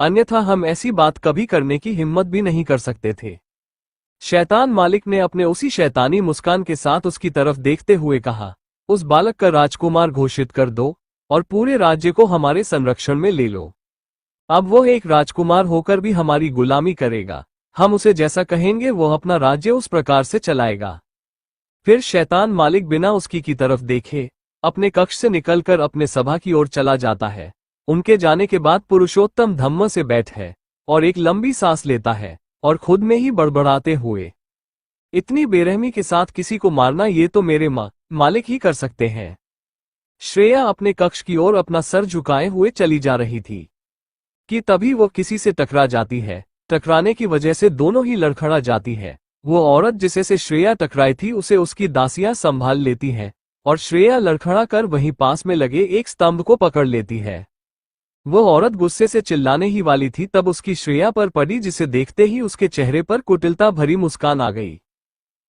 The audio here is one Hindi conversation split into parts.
अन्यथा हम ऐसी बात कभी करने की हिम्मत भी नहीं कर सकते थे। शैतान मालिक ने अपने उसी शैतानी मुस्कान के साथ उसकी तरफ देखते हुए कहा, उस बालक का राजकुमार घोषित कर दो और पूरे राज्य को हमारे संरक्षण में ले लो। अब वो एक राजकुमार होकर भी हमारी गुलामी करेगा। हम उसे जैसा कहेंगे वो अपना राज्य उस प्रकार से चलाएगा। फिर शैतान मालिक बिना उसकी की तरफ देखे अपने कक्ष से निकलकर अपने सभा की ओर चला जाता है। उनके जाने के बाद पुरुषोत्तम धम्म से बैठ है और एक लंबी सांस लेता है और खुद में ही बड़बड़ाते हुए, इतनी बेरहमी के साथ किसी को मारना ये तो मेरे मालिक ही कर सकते हैं। श्रेया अपने कक्ष की ओर अपना सर झुकाए हुए चली जा रही थी कि तभी वो किसी से टकरा जाती है। टकराने की वजह से दोनों ही लड़खड़ा जाती है। वो औरत जिसे से श्रेया टकराई थी उसे उसकी दासियां संभाल लेती हैं और श्रेया लड़खड़ा कर वहीं पास में लगे एक स्तंभ को पकड़ लेती है। वो औरत गुस्से से चिल्लाने ही वाली थी तब उसकी श्रेया पर पड़ी, जिसे देखते ही उसके चेहरे पर कुटिलता भरी मुस्कान आ गई।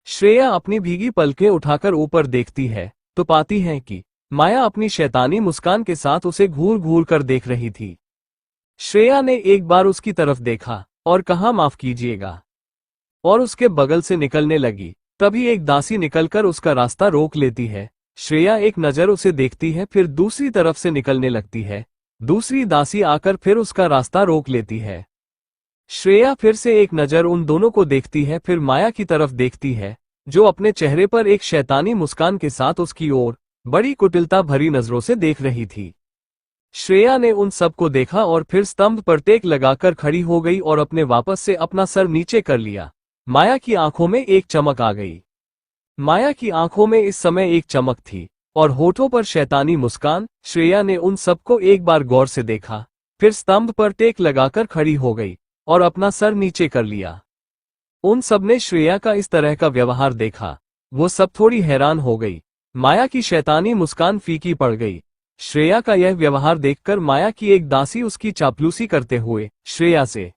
श्रेया अपनी भीगी पलकें उठाकर ऊपर देखती है तो पाती है कि माया अपनी शैतानी मुस्कान के साथ उसे घूर घूर कर देख रही थी। श्रेया ने एक बार उसकी तरफ देखा और कहा, माफ कीजिएगा, और उसके बगल से निकलने लगी। तभी एक दासी निकलकर उसका रास्ता रोक लेती है। श्रेया एक नजर उसे देखती है, फिर दूसरी तरफ से निकलने लगती है। दूसरी दासी आकर फिर उसका रास्ता रोक लेती है। श्रेया फिर से एक नजर उन दोनों को देखती है, फिर माया की तरफ देखती है जो अपने चेहरे पर एक शैतानी मुस्कान के साथ उसकी ओर बड़ी कुटिलता भरी नजरों से देख रही थी। श्रेया ने उन सबको देखा और फिर स्तंभ पर टेक लगाकर खड़ी हो गई और अपने वापस से अपना सर नीचे कर लिया। माया की आंखों में एक चमक आ गई। माया की आंखों में इस समय एक चमक थी और होठों पर शैतानी मुस्कान। श्रेया ने उन सबको एक बार गौर से देखा, फिर स्तंभ पर टेक लगाकर खड़ी हो गई और अपना सर नीचे कर लिया। उन सबने श्रेया का इस तरह का व्यवहार देखा। वो सब थोड़ी हैरान हो गई। माया की शैतानी मुस्कान फीकी पड़ गई। श्रेया का यह व्यवहार देखकर माया की एक दासी उसकी चापलूसी करते हुए श्रेया से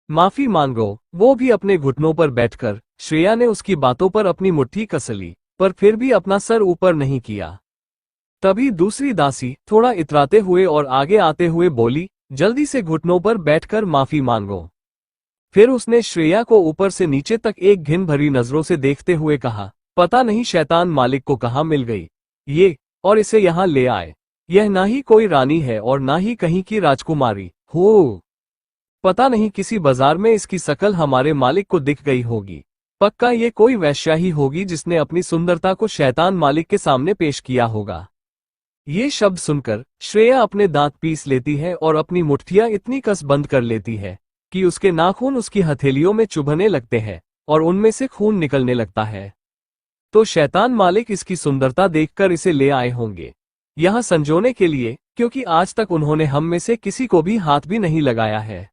माफी मांगो। वो भी अपने घुटनों पर बैठकर श्रेया ने उसकी बातों पर अपनी मुट्ठी कस ली, पर फिर भी अपना सर ऊपर नहीं किया। तभी दूसरी दासी थोड़ा इतराते हुए और आगे आते हुए बोली, जल्दी से घुटनों पर बैठकर माफी मांगो। फिर उसने श्रेया को ऊपर से नीचे तक एक घिन भरी नजरों से देखते हुए कहा, पता नहीं शैतान मालिक को कहाँ मिल गई ये, और इसे यहाँ ले आए। यह ना ही कोई रानी है और ना ही कहीं की राजकुमारी हो। पता नहीं किसी बाजार में इसकी शकल हमारे मालिक को दिख गई होगी। पक्का ये कोई वैश्या ही होगी जिसने अपनी सुंदरता को शैतान मालिक के सामने पेश किया होगा। ये शब्द सुनकर श्रेया अपने दांत पीस लेती है और अपनी मुट्ठियां इतनी कस बंद कर लेती है कि उसके नाखून उसकी हथेलियों में चुभने लगते हैं और उनमें से खून निकलने लगता है। तो शैतान मालिक इसकी सुंदरता देखकर इसे ले आए होंगे यहाँ संजोने के लिए, क्योंकि आज तक उन्होंने हम में से किसी को भी हाथ भी नहीं लगाया है।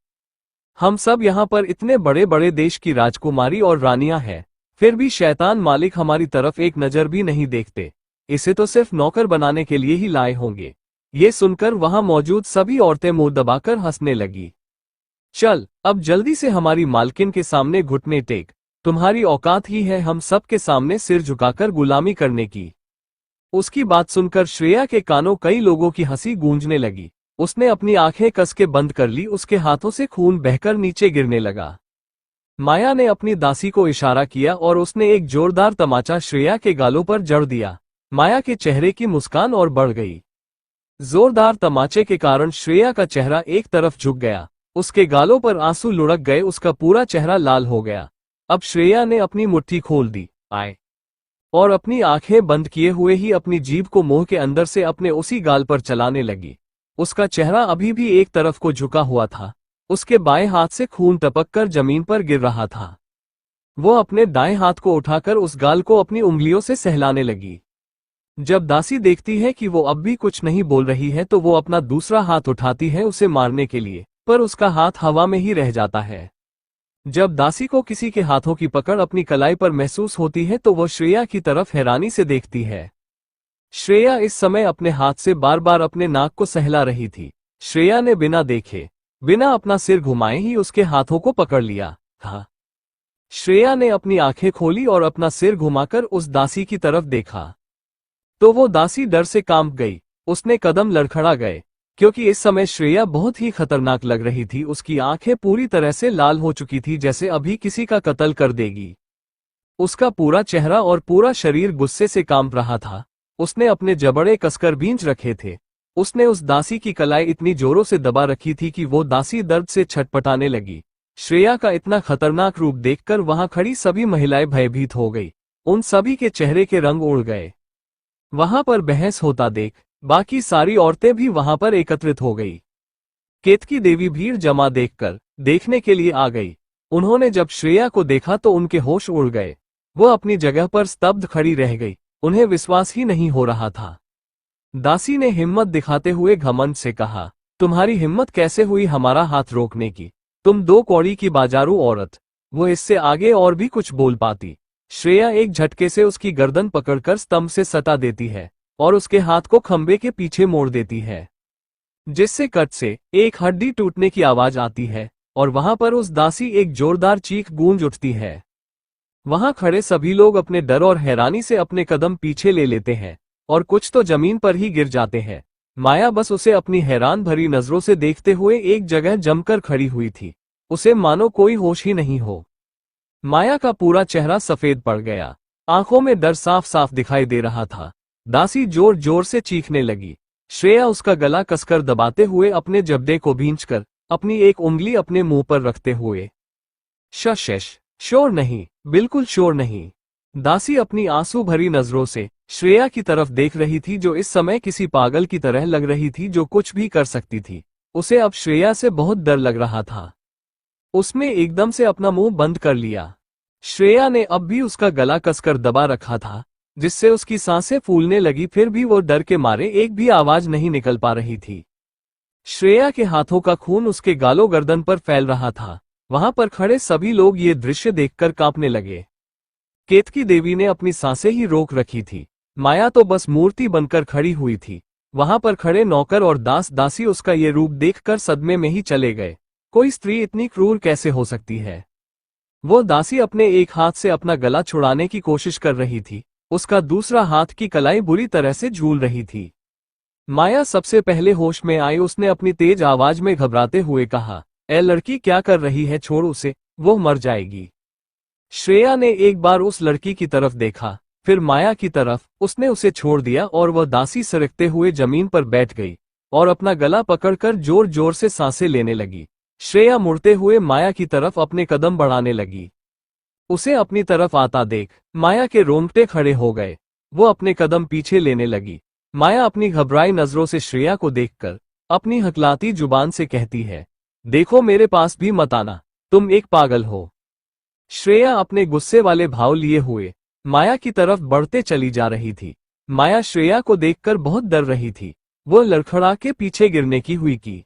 हम सब यहाँ पर इतने बड़े बड़े देश की राजकुमारी और रानियां हैं, फिर भी शैतान मालिक हमारी तरफ एक नजर भी नहीं देखते। इसे तो सिर्फ नौकर बनाने के लिए ही लाए होंगे। ये सुनकर वहां मौजूद सभी औरतें मुंह दबाकर हंसने लगी। चल अब जल्दी से हमारी मालकिन के सामने घुटने टेक। तुम्हारी औकात ही है हम सब के सामने सिर झुकाकर गुलामी करने की। उसकी बात सुनकर श्रेया के कानों कई लोगों की हंसी गूंजने लगी। उसने अपनी आंखें कस के बंद कर ली। उसके हाथों से खून बहकर नीचे गिरने लगा। माया ने अपनी दासी को इशारा किया और उसने एक जोरदार तमाचा श्रेया के गालों पर जड़ दिया। माया के चेहरे की मुस्कान और बढ़ गई। जोरदार तमाचे के कारण श्रेया का चेहरा एक तरफ झुक गया। उसके गालों पर आंसू लुढ़क गए। उसका पूरा चेहरा लाल हो गया। अब श्रेया ने अपनी मुट्ठी खोल दी और अपनी आंखें बंद किए हुए ही अपनी जीभ को मुंह के अंदर से अपने उसी गाल पर चलाने लगी। उसका चेहरा अभी भी एक तरफ को झुका हुआ था। उसके बाएं हाथ से खून टपककर जमीन पर गिर रहा था। वो अपने दाएं हाथ को उठाकर उस गाल को अपनी उंगलियों से सहलाने लगी। जब दासी देखती है कि वो अब भी कुछ नहीं बोल रही है तो वो अपना दूसरा हाथ उठाती है उसे मारने के लिए, पर उसका हाथ हवा में ही रह जाता है। जब दासी को किसी के हाथों की पकड़ अपनी कलाई पर महसूस होती है तो वो श्रेया की तरफ हैरानी से देखती है। श्रेया इस समय अपने हाथ से बार बार अपने नाक को सहला रही थी। श्रेया ने बिना देखे, बिना अपना सिर घुमाए ही उसके हाथों को पकड़ लिया था। श्रेया ने अपनी आंखें खोली और अपना सिर घुमाकर उस दासी की तरफ देखा तो वो दासी डर से कांप गई। उसने कदम लड़खड़ा गए। क्योंकि इस समय श्रेया बहुत ही खतरनाक लग रही थी। उसकी आंखें पूरी तरह से लाल हो चुकी थी, जैसे अभी किसी का कत्ल कर देगी। उसका पूरा चेहरा और पूरा शरीर गुस्से से कांप रहा था। उसने अपने जबड़े कसकर भींच रखे थे। उसने उस दासी की कलाई इतनी जोरों से दबा रखी थी कि वो दासी दर्द से छटपटाने लगी। श्रेया का इतना खतरनाक रूप देखकर वहां खड़ी सभी महिलाएं भयभीत हो गई। उन सभी के चेहरे के रंग उड़ गए। वहां पर बहस होता देख बाकी सारी औरतें भी वहां पर एकत्रित हो गई। केतकी देवी भीड़ जमा देखकर देखने के लिए आ गई। उन्होंने जब श्रेया को देखा तो उनके होश उड़ गए। वो अपनी जगह पर स्तब्ध खड़ी रह गई। उन्हें विश्वास ही नहीं हो रहा था। दासी ने हिम्मत दिखाते हुए घमंड से कहा, तुम्हारी हिम्मत कैसे हुई हमारा हाथ रोकने की? तुम 2 कौड़ी की बाजारू औरत। वो इससे आगे और भी कुछ बोल पाती। श्रेया एक झटके से उसकी गर्दन पकड़कर स्तंभ से सटा देती है और उसके हाथ को खंबे के पीछे मोड़ देती है, जिससे कट से एक हड्डी टूटने की आवाज आती है और वहां पर उस दासी एक जोरदार चीख गूंज उठती है। वहां खड़े सभी लोग अपने डर और हैरानी से अपने कदम पीछे ले लेते हैं और कुछ तो जमीन पर ही गिर जाते हैं। माया बस उसे अपनी हैरान भरी नजरों से देखते हुए एक जगह जमकर खड़ी हुई थी। उसे मानो कोई होश ही नहीं हो। माया का पूरा चेहरा सफेद पड़ गया। आंखों में डर साफ साफ दिखाई दे रहा था। दासी जोर जोर से चीखने लगी। श्रेया उसका गला कसकर दबाते हुए अपने जबड़े को भींचकर अपनी एक उंगली अपने मुंह पर रखते हुए, शश, शोर नहीं, बिल्कुल शोर नहीं। दासी अपनी आंसू भरी नजरों से श्रेया की तरफ देख रही थी, जो इस समय किसी पागल की तरह लग रही थी, जो कुछ भी कर सकती थी। उसे अब श्रेया से बहुत डर लग रहा था। उसने एकदम से अपना मुंह बंद कर लिया। श्रेया ने अब भी उसका गला कसकर दबा रखा था, जिससे उसकी सांसें फूलने लगी। फिर भी वो डर के मारे एक भी आवाज नहीं निकल पा रही थी। श्रेया के हाथों का खून उसके गालों गर्दन पर फैल रहा था। वहां पर खड़े सभी लोग ये दृश्य देखकर कांपने लगे। केतकी देवी ने अपनी सांसें ही रोक रखी थी। माया तो बस मूर्ति बनकर खड़ी हुई थी। वहां पर खड़े नौकर और दास दासी उसका ये रूप देखकर सदमे में ही चले गए। कोई स्त्री इतनी क्रूर कैसे हो सकती है? वो दासी अपने एक हाथ से अपना गला छुड़ाने की कोशिश कर रही थी। उसका दूसरा हाथ की कलाई बुरी तरह से झूल रही थी। माया सबसे पहले होश में आई। उसने अपनी तेज आवाज में घबराते हुए कहा, ए लड़की, क्या कर रही है? छोड़ उसे, वो मर जाएगी। श्रेया ने एक बार उस लड़की की तरफ देखा, फिर माया की तरफ। उसने उसे छोड़ दिया और वह दासी सरकते हुए जमीन पर बैठ गई और अपना गला पकड़कर जोर जोर से सांसें लेने लगी। श्रेया मुड़ते हुए माया की तरफ अपने कदम बढ़ाने लगी। उसे अपनी तरफ आता देख माया के रोंगटे खड़े हो गए। वो अपने कदम पीछे लेने लगी। माया अपनी घबराई नजरों से श्रेया को देखकर अपनी हकलाती जुबान से कहती है, देखो, मेरे पास भी मत आना, तुम एक पागल हो। श्रेया अपने गुस्से वाले भाव लिए हुए माया की तरफ बढ़ते चली जा रही थी। माया श्रेया को देखकर बहुत डर रही थी। वो लड़खड़ा के पीछे गिरने की हुई की।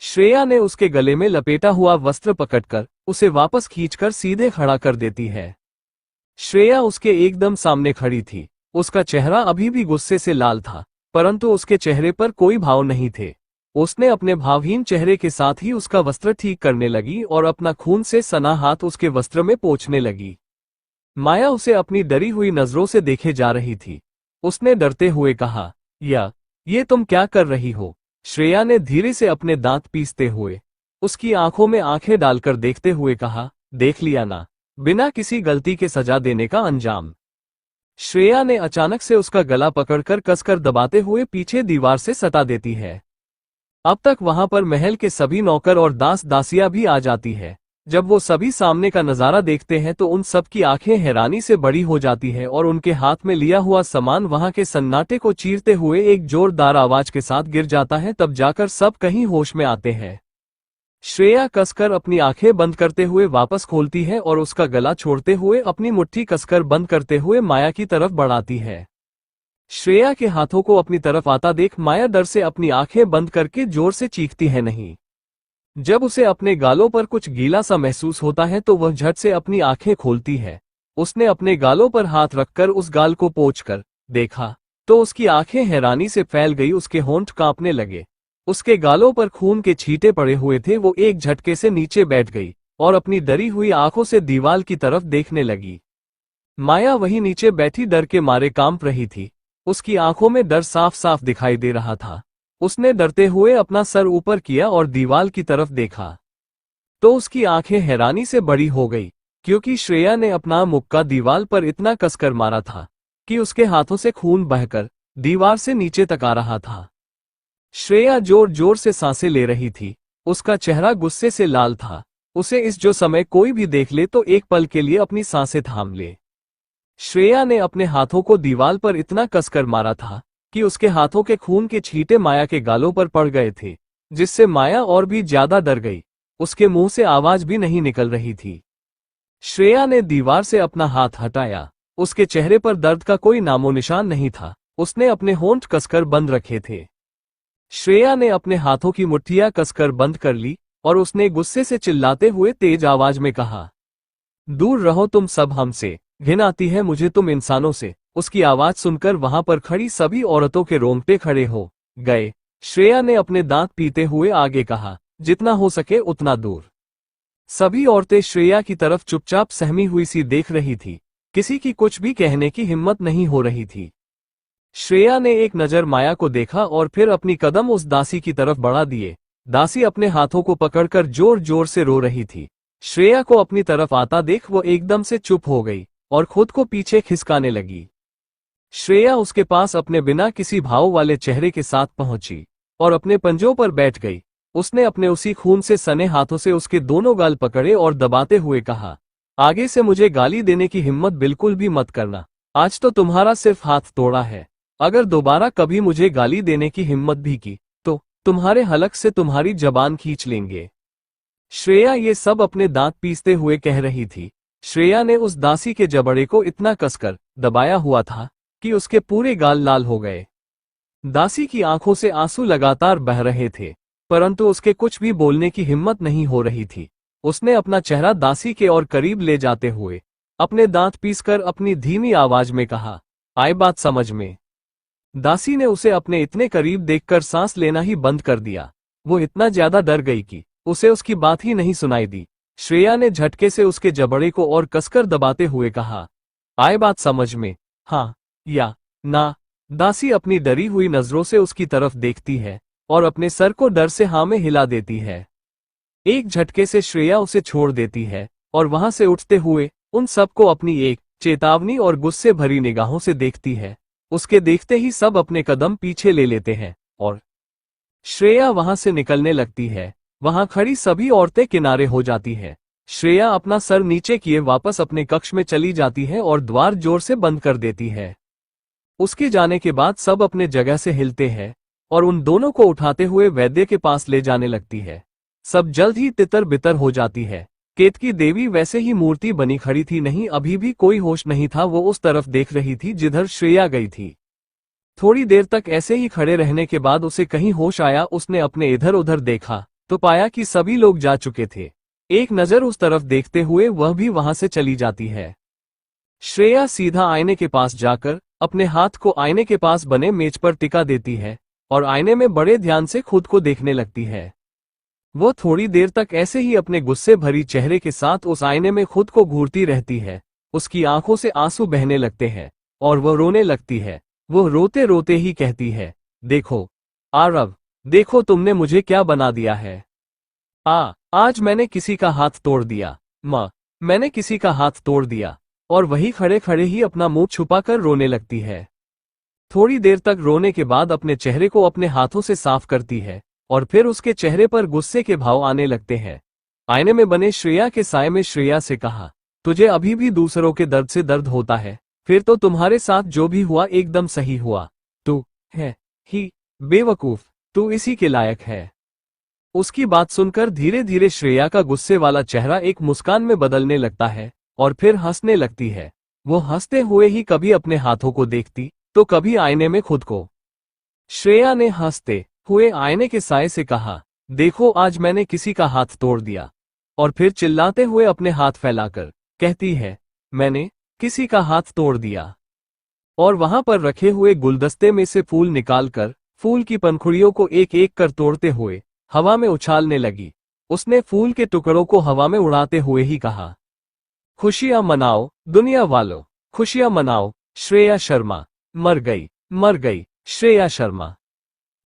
श्रेया ने उसके गले में लपेटा हुआ वस्त्र पकड़कर उसे वापस खींचकर सीधे खड़ा कर देती है। श्रेया उसके एकदम सामने खड़ी थी। उसका चेहरा अभी भी गुस्से से लाल था, परंतु उसके चेहरे पर कोई भाव नहीं थे। उसने अपने भावहीन चेहरे के साथ ही उसका वस्त्र ठीक करने लगी और अपना खून से सना हाथ उसके वस्त्र में पोंछने लगी। माया उसे अपनी डरी हुई नजरों से देखे जा रही थी। उसने डरते हुए कहा, ये तुम क्या कर रही हो? श्रेया ने धीरे से अपने दांत पीसते हुए उसकी आंखों में आंखें डालकर देखते हुए कहा, देख लिया ना, बिना किसी गलती के सजा देने का अंजाम। श्रेया ने अचानक से उसका गला पकड़कर कसकर दबाते हुए पीछे दीवार से सटा देती है। अब तक वहां पर महल के सभी नौकर और दास दासियां भी आ जाती है। जब वो सभी सामने का नजारा देखते हैं तो उन सब की आंखें हैरानी से बड़ी हो जाती है और उनके हाथ में लिया हुआ सामान वहां के सन्नाटे को चीरते हुए एक जोरदार आवाज के साथ गिर जाता है। तब जाकर सब कहीं होश में आते हैं। श्रेया कसकर अपनी आंखें बंद करते हुए वापस खोलती है और उसका गला छोड़ते हुए अपनी मुट्ठी कसकर बंद करते हुए माया की तरफ बढ़ाती है। श्रेया के हाथों को अपनी तरफ आता देख माया डर से अपनी आंखें बंद करके जोर से चीखती है। नहीं, जब उसे अपने गालों पर कुछ गीला सा महसूस होता है तो वह झट से अपनी आंखें खोलती है। उसने अपने गालों पर हाथ रखकर उस गाल को पोंछकर देखा तो उसकी आंखें हैरानी से फैल गई। उसके होंठ कांपने लगे। उसके गालों पर खून के छींटे पड़े हुए थे। वो एक झटके से नीचे बैठ गई और अपनी डरी हुई आंखों से दीवार की तरफ देखने लगी। माया वहीं नीचे बैठी डर के मारे कांप रही थी। उसकी आंखों में डर साफ साफ दिखाई दे रहा था। उसने डरते हुए अपना सर ऊपर किया और दीवार की तरफ देखा तो उसकी आंखें हैरानी से बड़ी हो गई, क्योंकि श्रेया ने अपना मुक्का दीवार पर इतना कसकर मारा था कि उसके हाथों से खून बहकर दीवार से नीचे तक आ रहा था। श्रेया जोर जोर से सांसें ले रही थी, उसका चेहरा गुस्से से लाल था। उसे इस जो समय कोई भी देख ले तो एक पल के लिए अपनी सांसें थाम ले। श्रेया ने अपने हाथों को दीवार पर इतना कसकर मारा था कि उसके हाथों के खून के छींटे माया के गालों पर पड़ गए थे, जिससे माया और भी ज्यादा डर गई। उसके मुंह से आवाज भी नहीं निकल रही थी। श्रेया ने दीवार से अपना हाथ हटाया। उसके चेहरे पर दर्द का कोई नामो निशान नहीं था। उसने अपने होंठ कसकर बंद रखे थे। श्रेया ने अपने हाथों की मुट्ठियां कसकर बंद कर ली और उसने गुस्से से चिल्लाते हुए तेज आवाज में कहा, दूर रहो तुम सब हमसे, घिन आती है मुझे तुम इंसानों से। उसकी आवाज सुनकर वहां पर खड़ी सभी औरतों के रोंगटे खड़े हो गए। श्रेया ने अपने दांत पीते हुए आगे कहा, जितना हो सके उतना दूर। सभी औरतें श्रेया की तरफ चुपचाप सहमी हुई सी देख रही थी। किसी की कुछ भी कहने की हिम्मत नहीं हो रही थी। श्रेया ने एक नजर माया को देखा और फिर अपनी कदम उस दासी की तरफ बढ़ा दिए। दासी अपने हाथों को पकड़कर जोर जोर से रो रही थी। श्रेया को अपनी तरफ आता देख वो एकदम से चुप हो गई और खुद को पीछे खिसकाने लगी। श्रेया उसके पास अपने बिना किसी भाव वाले चेहरे के साथ पहुंची और अपने पंजों पर बैठ गई। उसने अपने उसी खून से सने हाथों से उसके दोनों गाल पकड़े और दबाते हुए कहा, आगे से मुझे गाली देने की हिम्मत बिल्कुल भी मत करना। आज तो तुम्हारा सिर्फ हाथ तोड़ा है। अगर दोबारा कभी मुझे गाली देने की हिम्मत भी की तो तुम्हारे हलक से तुम्हारी जबान खींच लेंगे। श्रेया ये सब अपने दांत पीसते हुए कह रही थी। श्रेया ने उस दासी के जबड़े को इतना कसकर दबाया हुआ था कि उसके पूरे गाल लाल हो गए। दासी की आंखों से आंसू लगातार बह रहे थे, परंतु उसके कुछ भी बोलने की हिम्मत नहीं हो रही थी। उसने अपना चेहरा दासी के और करीब ले जाते हुए अपने दांत पीसकर अपनी धीमी आवाज में कहा, आई बात समझ में। दासी ने उसे अपने इतने करीब देखकर सांस लेना ही बंद कर दिया। वो इतना ज्यादा डर गई कि उसे उसकी बात ही नहीं सुनाई दी। श्रेया ने झटके से उसके जबड़े को और कसकर दबाते हुए कहा, आए बात समझ में, हाँ या ना। दासी अपनी डरी हुई नजरों से उसकी तरफ देखती है और अपने सर को डर से हाँ में हिला देती है। एक झटके से श्रेया उसे छोड़ देती है और वहां से उठते हुए उन सबको अपनी एक चेतावनी और गुस्से भरी निगाहों से देखती है। उसके देखते ही सब अपने कदम पीछे ले लेते हैं और श्रेया वहां से निकलने लगती है। वहां खड़ी सभी औरतें किनारे हो जाती है। श्रेया अपना सर नीचे किए वापस अपने कक्ष में चली जाती है और द्वार जोर से बंद कर देती है। उसके जाने के बाद सब अपने जगह से हिलते हैं और उन दोनों को उठाते हुए वैद्य के पास ले जाने लगती है। सब जल्द ही तितर बितर हो जाती है। केतकी देवी वैसे ही मूर्ति बनी खड़ी थी, नहीं अभी भी कोई होश नहीं था। वो उस तरफ देख रही थी जिधर श्रेया गई थी। थोड़ी देर तक ऐसे ही खड़े रहने के बाद उसे कहीं होश आया। उसने अपने इधर उधर देखा तो पाया कि सभी लोग जा चुके थे। एक नजर उस तरफ देखते हुए वह भी वहां से चली जाती है। श्रेया सीधा आईने के पास जाकर अपने हाथ को आईने के पास बने मेज पर टिका देती है और आईने में बड़े ध्यान से खुद को देखने लगती है। वो थोड़ी देर तक ऐसे ही अपने गुस्से भरी चेहरे के साथ उस आईने में खुद को घूरती रहती है। उसकी आंखों से आंसू बहने लगते हैं और वह रोने लगती है। वो रोते रोते ही कहती है, देखो आरव, देखो तुमने मुझे क्या बना दिया है। आज मैंने किसी का हाथ तोड़ दिया। मैंने किसी का हाथ तोड़ दिया। और वही खड़े खड़े ही अपना मुंह छुपाकर रोने लगती है। थोड़ी देर तक रोने के बाद अपने चेहरे को अपने हाथों से साफ करती है और फिर उसके चेहरे पर गुस्से के भाव आने लगते हैं। आईने में बने श्रेया के साए में श्रेया से कहा, तुझे अभी भी दूसरों के दर्द से दर्द होता है? फिर तो तुम्हारे साथ जो भी हुआ एकदम सही हुआ। तू है ही बेवकूफ, तू इसी के लायक है। उसकी बात सुनकर धीरे धीरे श्रेया का गुस्से वाला चेहरा एक मुस्कान में बदलने लगता है और फिर हंसने लगती है। वो हंसते हुए ही कभी अपने हाथों को देखती तो कभी आईने में खुद को। श्रेया ने हंसते हुए आईने के साए से कहा, देखो आज मैंने किसी का हाथ तोड़ दिया। और फिर चिल्लाते हुए अपने हाथ फैलाकर कहती है, मैंने किसी का हाथ तोड़ दिया। और वहां पर रखे हुए गुलदस्ते में से फूल निकालकर फूल की पंखुड़ियों को एक एक कर तोड़ते हुए हवा में उछालने लगी। उसने फूल के टुकड़ों को हवा में उड़ाते हुए ही कहा, खुशियां मनाओ दुनिया वालों, खुशियां मनाओ। श्रेया शर्मा मर गई, मर गई श्रेया शर्मा।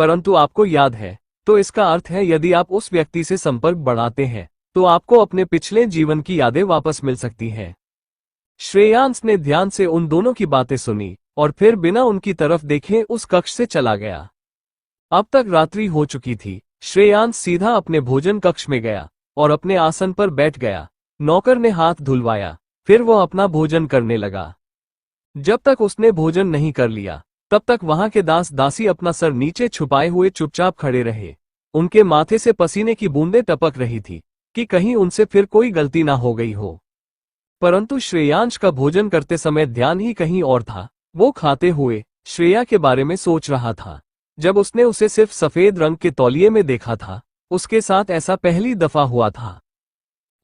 परंतु आपको याद है, तो इसका अर्थ है यदि आप उस व्यक्ति से संपर्क बढ़ाते हैं तो आपको अपने पिछले जीवन की यादें वापस मिल सकती हैं। श्रेयांश ने ध्यान से उन दोनों की बातें सुनी और फिर बिना उनकी तरफ देखे उस कक्ष से चला गया। अब तक रात्रि हो चुकी थी। श्रेयांश सीधा अपने भोजन कक्ष में गया और अपने आसन पर बैठ गया। नौकर ने हाथ धुलवाया, फिर वो अपना भोजन करने लगा। जब तक उसने भोजन नहीं कर लिया तब तक वहां के दास दासी अपना सर नीचे छुपाए हुए चुपचाप खड़े रहे। उनके माथे से पसीने की बूंदें टपक रही थी कि कहीं उनसे फिर कोई गलती ना हो गई हो। परंतु श्रेयांश का भोजन करते समय ध्यान ही कहीं और था। वो खाते हुए श्रेया के बारे में सोच रहा था। जब उसने उसे सिर्फ सफेद रंग के तौलिए में देखा था, उसके साथ ऐसा पहली दफा हुआ था।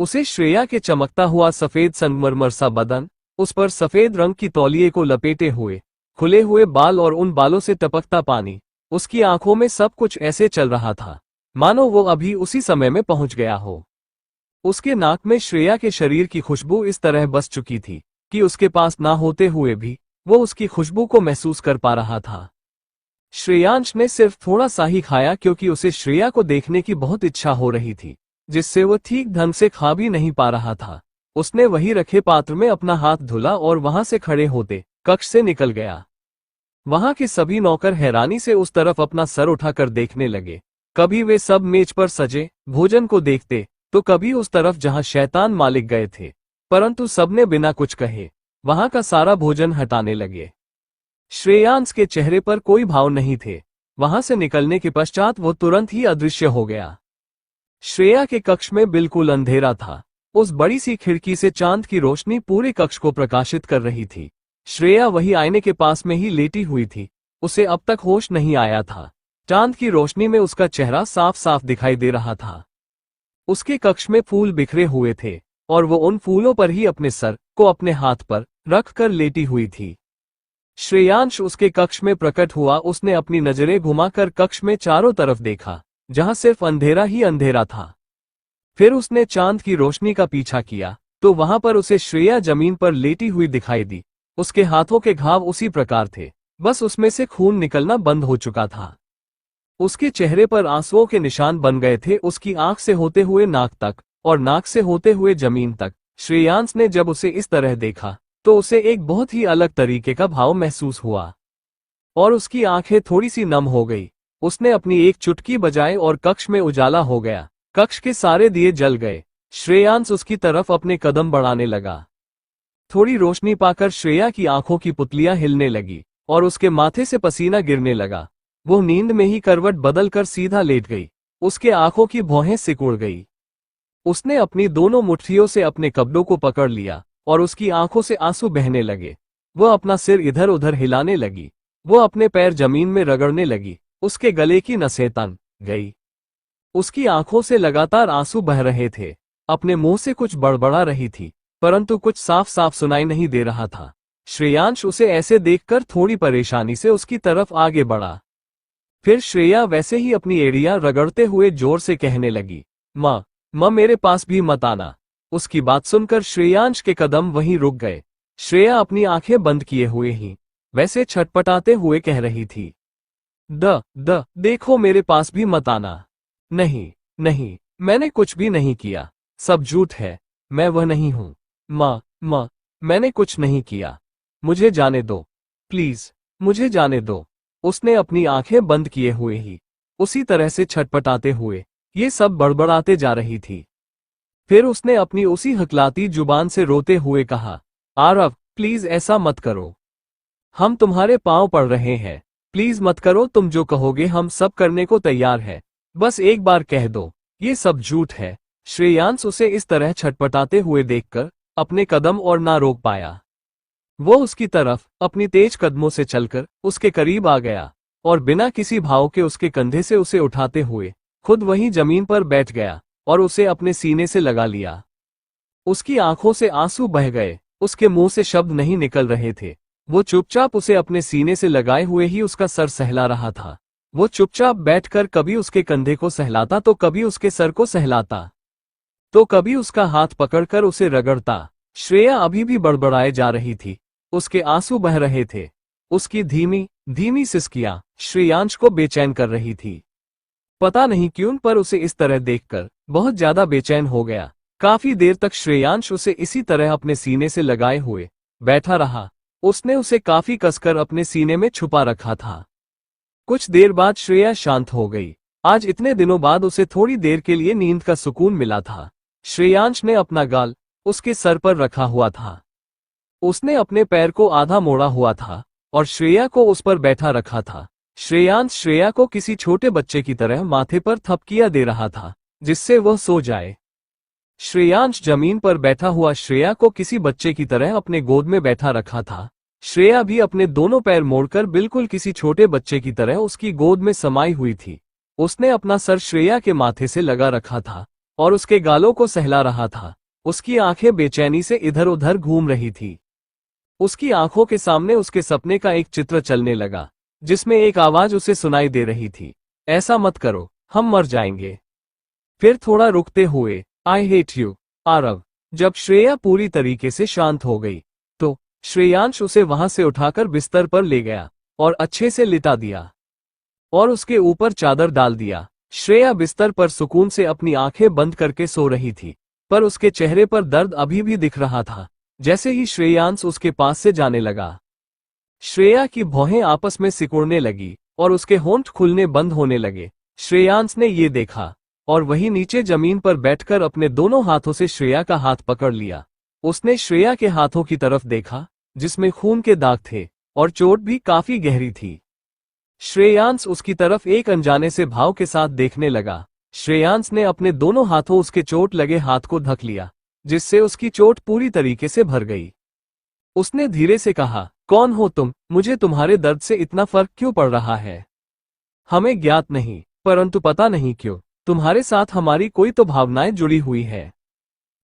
उसे श्रेया के चमकता हुआ सफेद संगमरमर सा बदन, उस पर सफेद रंग की तौलिए को लपेटे हुए खुले हुए बाल और उन बालों से टपकता पानी, उसकी आंखों में सब कुछ ऐसे चल रहा था मानो वो अभी उसी समय में पहुंच गया हो। उसके नाक में श्रेया के शरीर की खुशबू इस तरह बस चुकी थी कि उसके पास ना होते हुए भी वो उसकी खुशबू को महसूस कर पा रहा था। श्रेयांश ने सिर्फ थोड़ा सा ही खाया क्योंकि उसे श्रेया को देखने की बहुत इच्छा हो रही थी, जिससे वो ठीक ढंग से खा भी नहीं पा रहा था। उसने वही रखे पात्र में अपना हाथ धुला और वहां से खड़े होते कक्ष से निकल गया। वहां के सभी नौकर हैरानी से उस तरफ अपना सर उठाकर देखने लगे। कभी वे सब मेज पर सजे भोजन को देखते तो कभी उस तरफ जहां शैतान मालिक गए थे, परंतु सबने बिना कुछ कहे वहां का सारा भोजन हटाने लगे। श्रेयांश के चेहरे पर कोई भाव नहीं थे। वहां से निकलने के पश्चात वो तुरंत ही अदृश्य हो गया। श्रेया के कक्ष में बिल्कुल अंधेरा था। उस बड़ी सी खिड़की से चांद की रोशनी पूरे कक्ष को प्रकाशित कर रही थी। श्रेया वही आईने के पास में ही लेटी हुई थी। उसे अब तक होश नहीं आया था। चांद की रोशनी में उसका चेहरा साफ साफ दिखाई दे रहा था। उसके कक्ष में फूल बिखरे हुए थे और वो उन फूलों पर ही अपने सर को अपने हाथ पर रख कर लेटी हुई थी। श्रेयांश उसके कक्ष में प्रकट हुआ। उसने अपनी नजरें घुमाकर कक्ष में चारों तरफ देखा, जहां सिर्फ अंधेरा ही अंधेरा था। फिर उसने चांद की रोशनी का पीछा किया तो वहां पर उसे श्रेया जमीन पर लेटी हुई दिखाई दी। उसके हाथों के घाव उसी प्रकार थे, बस उसमें से खून निकलना बंद हो चुका था। उसके चेहरे पर आंसुओं के निशान बन गए थे, उसकी आंख से होते हुए नाक तक और नाक से होते हुए जमीन तक। श्रेयांश ने जब उसे इस तरह देखा तो उसे एक बहुत ही अलग तरीके का भाव महसूस हुआ और उसकी आंखें थोड़ी सी नम हो गई। उसने अपनी एक चुटकी बजाई और कक्ष में उजाला हो गया। कक्ष के सारे दिए जल गए। श्रेयांश उसकी तरफ अपने कदम बढ़ाने लगा। थोड़ी रोशनी पाकर श्रेया की आंखों की पुतलियां हिलने लगी और उसके माथे से पसीना गिरने लगा। वो नींद में ही करवट बदलकर सीधा लेट गई। उसके आंखों की भौहें सिकुड़ गई। उसने अपनी दोनों मुट्ठियों से अपने कपड़ों को पकड़ लिया और उसकी आंखों से आंसू बहने लगे। वो अपना सिर इधर उधर हिलाने लगी। वो अपने पैर जमीन में रगड़ने लगी। उसके गले की नसें तन गई। उसकी आंखों से लगातार आंसू बह रहे थे। अपने मुंह से कुछ बड़बड़ा रही थी, परंतु कुछ साफ साफ सुनाई नहीं दे रहा था। श्रेयांश उसे ऐसे देखकर थोड़ी परेशानी से उसकी तरफ आगे बढ़ा। फिर श्रेया वैसे ही अपनी एड़ियां रगड़ते हुए जोर से कहने लगी, माँ माँ मेरे पास भी मत आना। उसकी बात सुनकर श्रेयांश के कदम वहीं रुक गए। श्रेया अपनी आंखें बंद किए हुए ही वैसे छटपटाते हुए कह रही थी, द देखो मेरे पास भी मत आना। नहीं नहीं, मैंने कुछ भी नहीं किया, सब झूठ है, मैं वह नहीं हूं। माँ मैंने कुछ नहीं किया, मुझे जाने दो, प्लीज मुझे जाने दो। उसने अपनी आंखें बंद किए हुए ही उसी तरह से छटपटाते हुए ये सब बड़बड़ाते जा रही थी। फिर उसने अपनी उसी हकलाती जुबान से रोते हुए कहा, आरव प्लीज ऐसा मत करो, हम तुम्हारे पांव पड़ रहे हैं, प्लीज मत करो, तुम जो कहोगे हम सब करने को तैयार है, बस एक बार कह दो ये सब झूठ है। श्रेयांश उसे इस तरह छटपटाते हुए देखकर अपने कदम और ना रोक पाया। वो उसकी तरफ अपनी तेज कदमों से चलकर उसके करीब आ गया और बिना किसी भाव के उसके कंधे से उसे उठाते हुए खुद वहीं जमीन पर बैठ गया और उसे अपने सीने से लगा लिया। उसकी आंखों से आंसू बह गए, उसके मुंह से शब्द नहीं निकल रहे थे। वो चुपचाप उसे अपने सीने से लगाए हुए ही उसका सर सहला रहा था। वो चुपचाप बैठकर कभी उसके कंधे को सहलाता तो कभी उसके सर को सहलाता तो कभी उसका हाथ पकड़कर उसे रगड़ता। श्रेया अभी भी बड़बड़ाए जा रही थी। उसके आंसू बह रहे थे। उसकी धीमी धीमी सिसकियां श्रेयांश को बेचैन कर रही थी। पता नहीं क्यों पर उसे इस तरह देखकर बहुत ज्यादा बेचैन हो गया। काफी देर तक श्रेयांश उसे इसी तरह अपने सीने से लगाए हुए बैठा रहा। उसने उसे काफी कसकर अपने सीने में छुपा रखा था। कुछ देर बाद श्रेया शांत हो गई। आज इतने दिनों बाद उसे थोड़ी देर के लिए नींद का सुकून मिला था। श्रेयांश ने अपना गाल उसके सर पर रखा हुआ था। उसने अपने पैर को आधा मोड़ा हुआ था और श्रेया को उस पर बैठा रखा था। श्रेयांश श्रेया को किसी छोटे बच्चे की तरह माथे पर थपकियां दे रहा था जिससे वह सो जाए। श्रेयांश जमीन पर बैठा हुआ श्रेया को किसी बच्चे की तरह अपने गोद में बैठा रखा था। श्रेया भी अपने दोनों पैर मोड़कर बिल्कुल किसी छोटे बच्चे की तरह उसकी गोद में समाई हुई थी। उसने अपना सर श्रेया के माथे से लगा रखा था और उसके गालों को सहला रहा था। उसकी आंखें बेचैनी से इधर उधर घूम रही थी। उसकी आंखों के सामने उसके सपने का एक चित्र चलने लगा जिसमें एक आवाज उसे सुनाई दे रही थी, ऐसा मत करो, हम मर जाएंगे। फिर थोड़ा रुकते हुए, आई हेट यू आरव। जब श्रेया पूरी तरीके से शांत हो गई तो श्रेयांश उसे वहां से उठाकर बिस्तर पर ले गया और अच्छे से लिटा दिया और उसके ऊपर चादर डाल दिया। श्रेया बिस्तर पर सुकून से अपनी आंखें बंद करके सो रही थी, पर उसके चेहरे पर दर्द अभी भी दिख रहा था। जैसे ही श्रेयांश उसके पास से जाने लगा, श्रेया की भौहें आपस में सिकुड़ने लगी और उसके होंठ खुलने बंद होने लगे। श्रेयांश ने ये देखा और वही नीचे जमीन पर बैठकर अपने दोनों हाथों से श्रेया का हाथ पकड़ लिया। उसने श्रेया के हाथों की तरफ देखा जिसमें खून के दाग थे और चोट भी काफी गहरी थी। श्रेयांश उसकी तरफ एक अनजाने से भाव के साथ देखने लगा। श्रेयांश ने अपने दोनों हाथों उसके चोट लगे हाथ को ढक लिया जिससे उसकी चोट पूरी तरीके से भर गई। उसने धीरे से कहा, कौन हो तुम? मुझे तुम्हारे दर्द से इतना फर्क क्यों पड़ रहा है? हमें ज्ञात नहीं, परंतु पता नहीं क्यों तुम्हारे साथ हमारी कोई तो भावनाएं जुड़ी हुई है।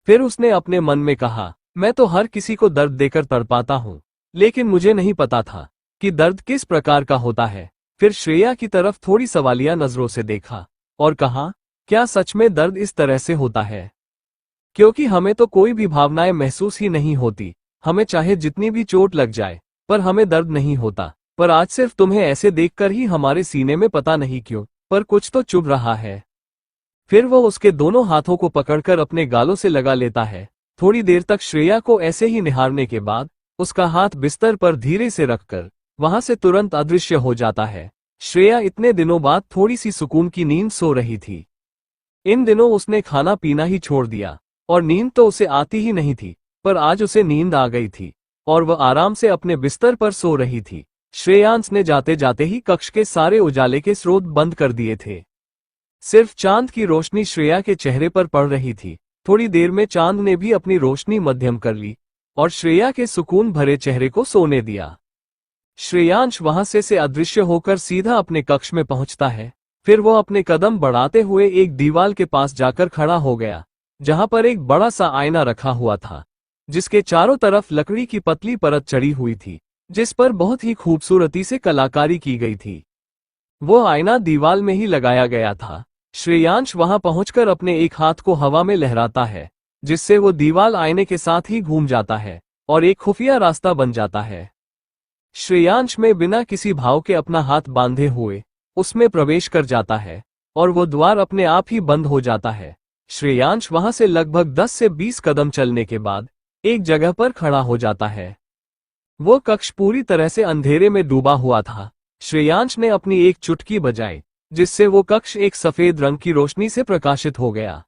फिर उसने अपने मन में कहा, मैं तो हर किसी को दर्द देकर तड़पाता हूं, लेकिन मुझे नहीं पता था कि दर्द किस प्रकार का होता है। फिर श्रेया की तरफ थोड़ी सवालिया नजरों से देखा और कहा, क्या सच में दर्द इस तरह से होता है? क्योंकि हमें तो कोई भी भावनाएं महसूस ही नहीं होती। हमें चाहे जितनी भी चोट लग जाए पर हमें दर्द नहीं होता। पर आज सिर्फ तुम्हें ऐसे देखकर ही हमारे सीने में पता नहीं क्यों पर कुछ तो चुभ रहा है। फिर वो उसके दोनों हाथों को पकड़कर अपने गालों से लगा लेता है। थोड़ी देर तक श्रेया को ऐसे ही निहारने के बाद उसका हाथ बिस्तर पर धीरे से रखकर वहां से तुरंत अदृश्य हो जाता है। श्रेया इतने दिनों बाद थोड़ी सी सुकून की नींद सो रही थी। इन दिनों उसने खाना पीना ही छोड़ दिया और नींद तो उसे आती ही नहीं थी, पर आज उसे नींद आ गई थी और वह आराम से अपने बिस्तर पर सो रही थी। श्रेयांश ने जाते जाते ही कक्ष के सारे उजाले के स्रोत बंद कर दिए थे। सिर्फ चांद की रोशनी श्रेया के चेहरे पर पड़ रही थी। थोड़ी देर में चांद ने भी अपनी रोशनी मध्यम कर ली और श्रेया के सुकून भरे चेहरे को सोने दिया। श्रेयांश वहां से अदृश्य होकर सीधा अपने कक्ष में पहुंचता है। फिर वो अपने कदम बढ़ाते हुए एक दीवार के पास जाकर खड़ा हो गया, जहां पर एक बड़ा सा आईना रखा हुआ था, जिसके चारों तरफ लकड़ी की पतली परत चढ़ी हुई थी, जिस पर बहुत ही खूबसूरती से कलाकारी की गई थी। वो आईना दीवार में ही लगाया गया था। श्रेयांश वहां पहुंचकर अपने एक हाथ को हवा में लहराता है, जिससे वो दीवार आईने के साथ ही घूम जाता है और एक खुफिया रास्ता बन जाता है। श्रेयांश में बिना किसी भाव के अपना हाथ बांधे हुए उसमें प्रवेश कर जाता है और वो द्वार अपने आप ही बंद हो जाता है। श्रेयांश वहां से लगभग 10 से 20 कदम चलने के बाद एक जगह पर खड़ा हो जाता है। वो कक्ष पूरी तरह से अंधेरे में डूबा हुआ था। श्रेयांश ने अपनी एक चुटकी बजाई, जिससे वो कक्ष एक सफेद रंग की रोशनी से प्रकाशित हो गया।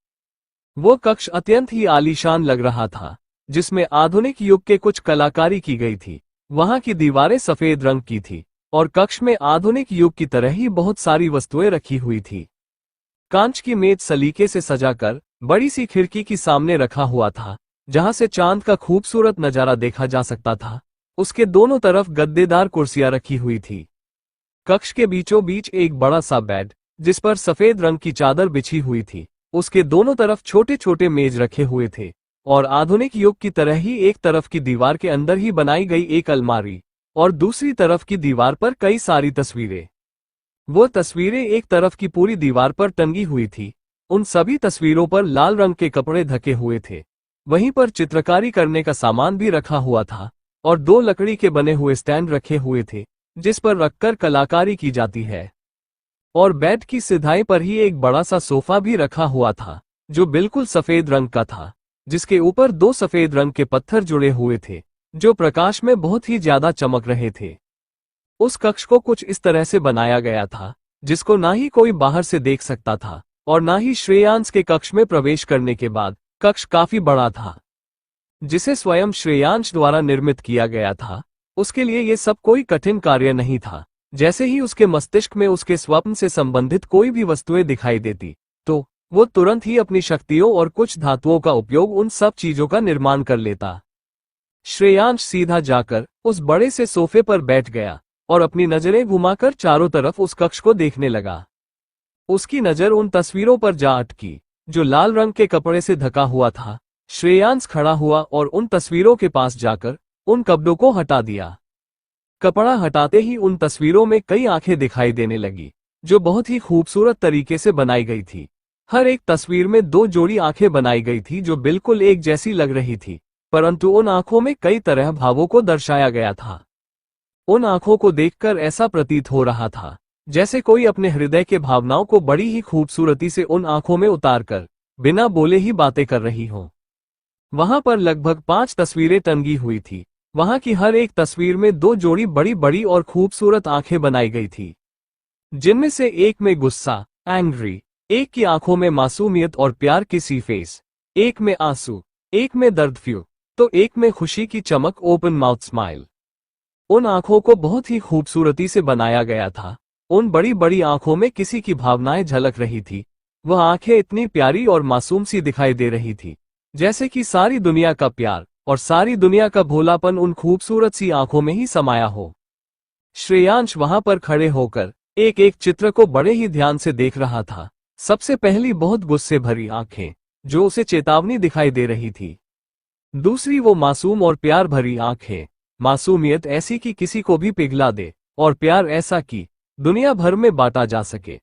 वो कक्ष अत्यंत ही आलीशान लग रहा था, जिसमें आधुनिक युग के कुछ कलाकारी की गई थी। वहां की दीवारें सफेद रंग की थी और कक्ष में आधुनिक युग की तरह ही बहुत सारी वस्तुएं रखी हुई थी। कांच की मेज सलीके से सजाकर बड़ी सी खिड़की के सामने रखा हुआ था, जहां से चांद का खूबसूरत नजारा देखा जा सकता था। उसके दोनों तरफ गद्देदार कुर्सियां रखी हुई थी। कक्ष के बीचों बीच एक बड़ा सा बेड, जिस पर सफेद रंग की चादर बिछी हुई थी। उसके दोनों तरफ छोटे छोटे मेज रखे हुए थे और आधुनिक युग की तरह ही एक तरफ की दीवार के अंदर ही बनाई गई एक अलमारी और दूसरी तरफ की दीवार पर कई सारी तस्वीरें। वो तस्वीरें एक तरफ की पूरी दीवार पर टंगी हुई थी। उन सभी तस्वीरों पर लाल रंग के कपड़े ढके हुए थे। वहीं पर चित्रकारी करने का सामान भी रखा हुआ था और 2 लकड़ी के बने हुए स्टैंड रखे हुए थे, जिस पर रखकर कलाकारी की जाती है। और बेड की सिधाई पर ही एक बड़ा सा सोफा भी रखा हुआ था, जो बिल्कुल सफेद रंग का था, जिसके ऊपर 2 सफेद रंग के पत्थर जुड़े हुए थे, जो प्रकाश में बहुत ही ज्यादा चमक रहे थे। उस कक्ष को कुछ इस तरह से बनाया गया था, जिसको ना ही कोई बाहर से देख सकता था और ना ही श्रेयांश के कक्ष में प्रवेश करने के बाद कक्ष काफी बड़ा था, जिसे स्वयं श्रेयांश द्वारा निर्मित किया गया था। उसके लिए ये सब कोई कठिन कार्य नहीं था। जैसे ही उसके मस्तिष्क में उसके स्वप्न से संबंधित कोई भी वस्तुएं दिखाई देती, तो वो तुरंत ही अपनी शक्तियों और कुछ धातुओं का उपयोग उन सब चीजों का निर्माण कर लेता। श्रेयांश सीधा जाकर उस बड़े से सोफे पर बैठ गया और अपनी नजरें घुमाकर चारों तरफ उस कक्ष को देखने लगा। उसकी नजर उन तस्वीरों पर जा अटकी, जो लाल रंग के कपड़े से ढका हुआ था। श्रेयांश खड़ा हुआ और उन तस्वीरों के पास जाकर उन कपड़ों को हटा दिया। कपड़ा हटाते ही उन तस्वीरों में कई आंखें दिखाई देने लगी, जो बहुत ही खूबसूरत तरीके से बनाई गई थी। हर एक तस्वीर में 2 जोड़ी आंखें बनाई गई थी, जो बिल्कुल एक जैसी लग रही थी, परंतु उन आंखों में कई तरह भावों को दर्शाया गया था। उन आंखों को देखकर ऐसा प्रतीत हो रहा था जैसे कोई अपने हृदय के भावनाओं को बड़ी ही खूबसूरती से उन आंखों में उतारकर बिना बोले ही बातें कर रही हो। वहां पर लगभग 5 तस्वीरें टंगी हुई थी। वहां की हर एक तस्वीर में 2 जोड़ी बड़ी बड़ी और खूबसूरत आंखें बनाई गई थी, जिनमें से एक में गुस्सा, एंग्री, एक की आंखों में मासूमियत और प्यार की सी फेस, एक में आंसू, एक में दर्द फ्यू, तो एक में खुशी की चमक, ओपन माउथ स्माइल। उन आंखों को बहुत ही खूबसूरती से बनाया गया था। उन बड़ी बड़ी आंखों में किसी की भावनाएं झलक रही थी। वह आंखें इतनी प्यारी और मासूम सी दिखाई दे रही थी, जैसे कि सारी दुनिया का प्यार और सारी दुनिया का भोलापन उन खूबसूरत सी आंखों में ही समाया हो। श्रेयांश वहां पर खड़े होकर एक एक चित्र को बड़े ही ध्यान से देख रहा था। सबसे पहली बहुत गुस्से भरी आंखें, जो उसे चेतावनी दिखाई दे रही थी। दूसरी वो मासूम और प्यार भरी आंखें, मासूमियत ऐसी कि किसी को भी पिघला दे और प्यार ऐसा कि दुनिया भर में बांटा जा सके।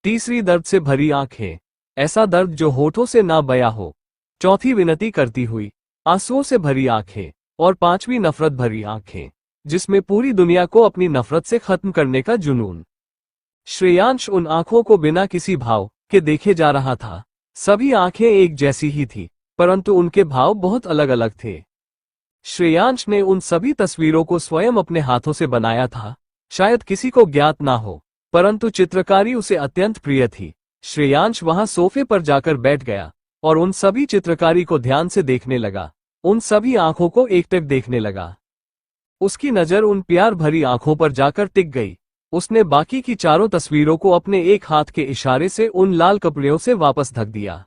तीसरी दर्द से भरी आंखें, ऐसा दर्द जो होठों से ना बया हो। चौथी विनती करती हुई आंसुओं से भरी आंखें और पांचवी नफरत भरी आंखें, जिसमें पूरी दुनिया को अपनी नफरत से खत्म करने का जुनून। श्रेयांश उन आंखों को बिना किसी भाव के देखे जा रहा था। सभी आंखें एक जैसी ही थी, परंतु उनके भाव बहुत अलग अलग थे। श्रेयांश ने उन सभी तस्वीरों को स्वयं अपने हाथों से बनाया था। शायद किसी को ज्ञात ना हो, परंतु चित्रकारी उसे अत्यंत प्रिय थी। श्रेयांश वहां सोफे पर जाकर बैठ गया और उन सभी चित्रकारी को ध्यान से देखने लगा। उन सभी आंखों को एकटक देखने लगा। उसकी नजर उन प्यार भरी आंखों पर जाकर टिक गई। उसने बाकी की चारों तस्वीरों को अपने एक हाथ के इशारे से उन लाल कपड़ों से वापस ढक दिया।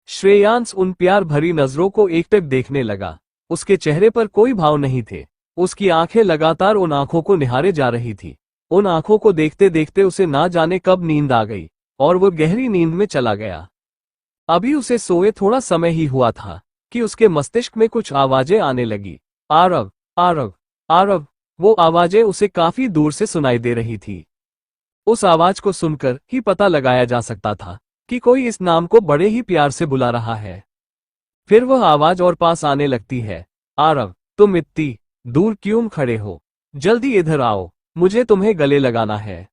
श्रेयांश उन प्यार भरी नजरों को एकटक देखने लगा। उसके चेहरे पर कोई भाव नहीं थे। उसकी आंखें लगातार उन आंखों को निहारे जा रही थी। उन आंखों को देखते देखते उसे ना जाने कब नींद आ गई और वो गहरी नींद में चला गया। अभी उसे सोए थोड़ा समय ही हुआ था कि उसके मस्तिष्क में कुछ आवाजें आने लगी। आरव, आरव, आरव। वो आवाजें उसे काफी दूर से सुनाई दे रही थी। उस आवाज को सुनकर ही पता लगाया जा सकता था कि कोई इस नाम को बड़े ही प्यार से बुला रहा है। फिर वह आवाज और पास आने लगती है। आरव, तुम इतनी दूर क्यों खड़े हो? जल्दी इधर आओ, मुझे तुम्हें गले लगाना है।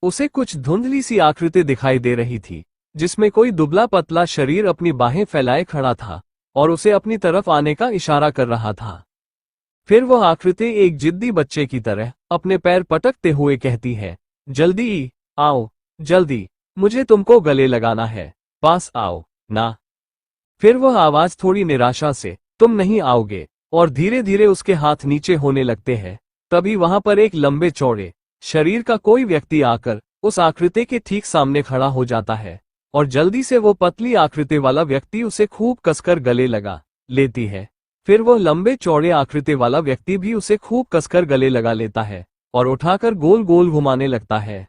उसे कुछ धुंधली सी आकृति दिखाई दे रही थी, जिसमें कोई दुबला पतला शरीर अपनी बाहें फैलाए खड़ा था और उसे अपनी तरफ आने का इशारा कर रहा था। फिर वह आकृति एक जिद्दी बच्चे की तरह अपने पैर पटकते हुए कहती है, जल्दी आओ, जल्दी, मुझे तुमको गले लगाना है, पास आओ ना। फिर वह आवाज थोड़ी निराशा से, तुम नहीं आओगे, और धीरे धीरे उसके हाथ नीचे होने लगते हैं। तभी वहां पर एक लंबे चौड़े शरीर का कोई व्यक्ति आकर उस आकृति के ठीक सामने खड़ा हो जाता है और जल्दी से वो पतली आकृति वाला व्यक्ति उसे खूब कसकर गले लगा लेती है। फिर वह लंबे चौड़े आकृति वाला व्यक्ति भी उसे खूब कसकर गले लगा लेता है और उठाकर गोल गोल घुमाने लगता है।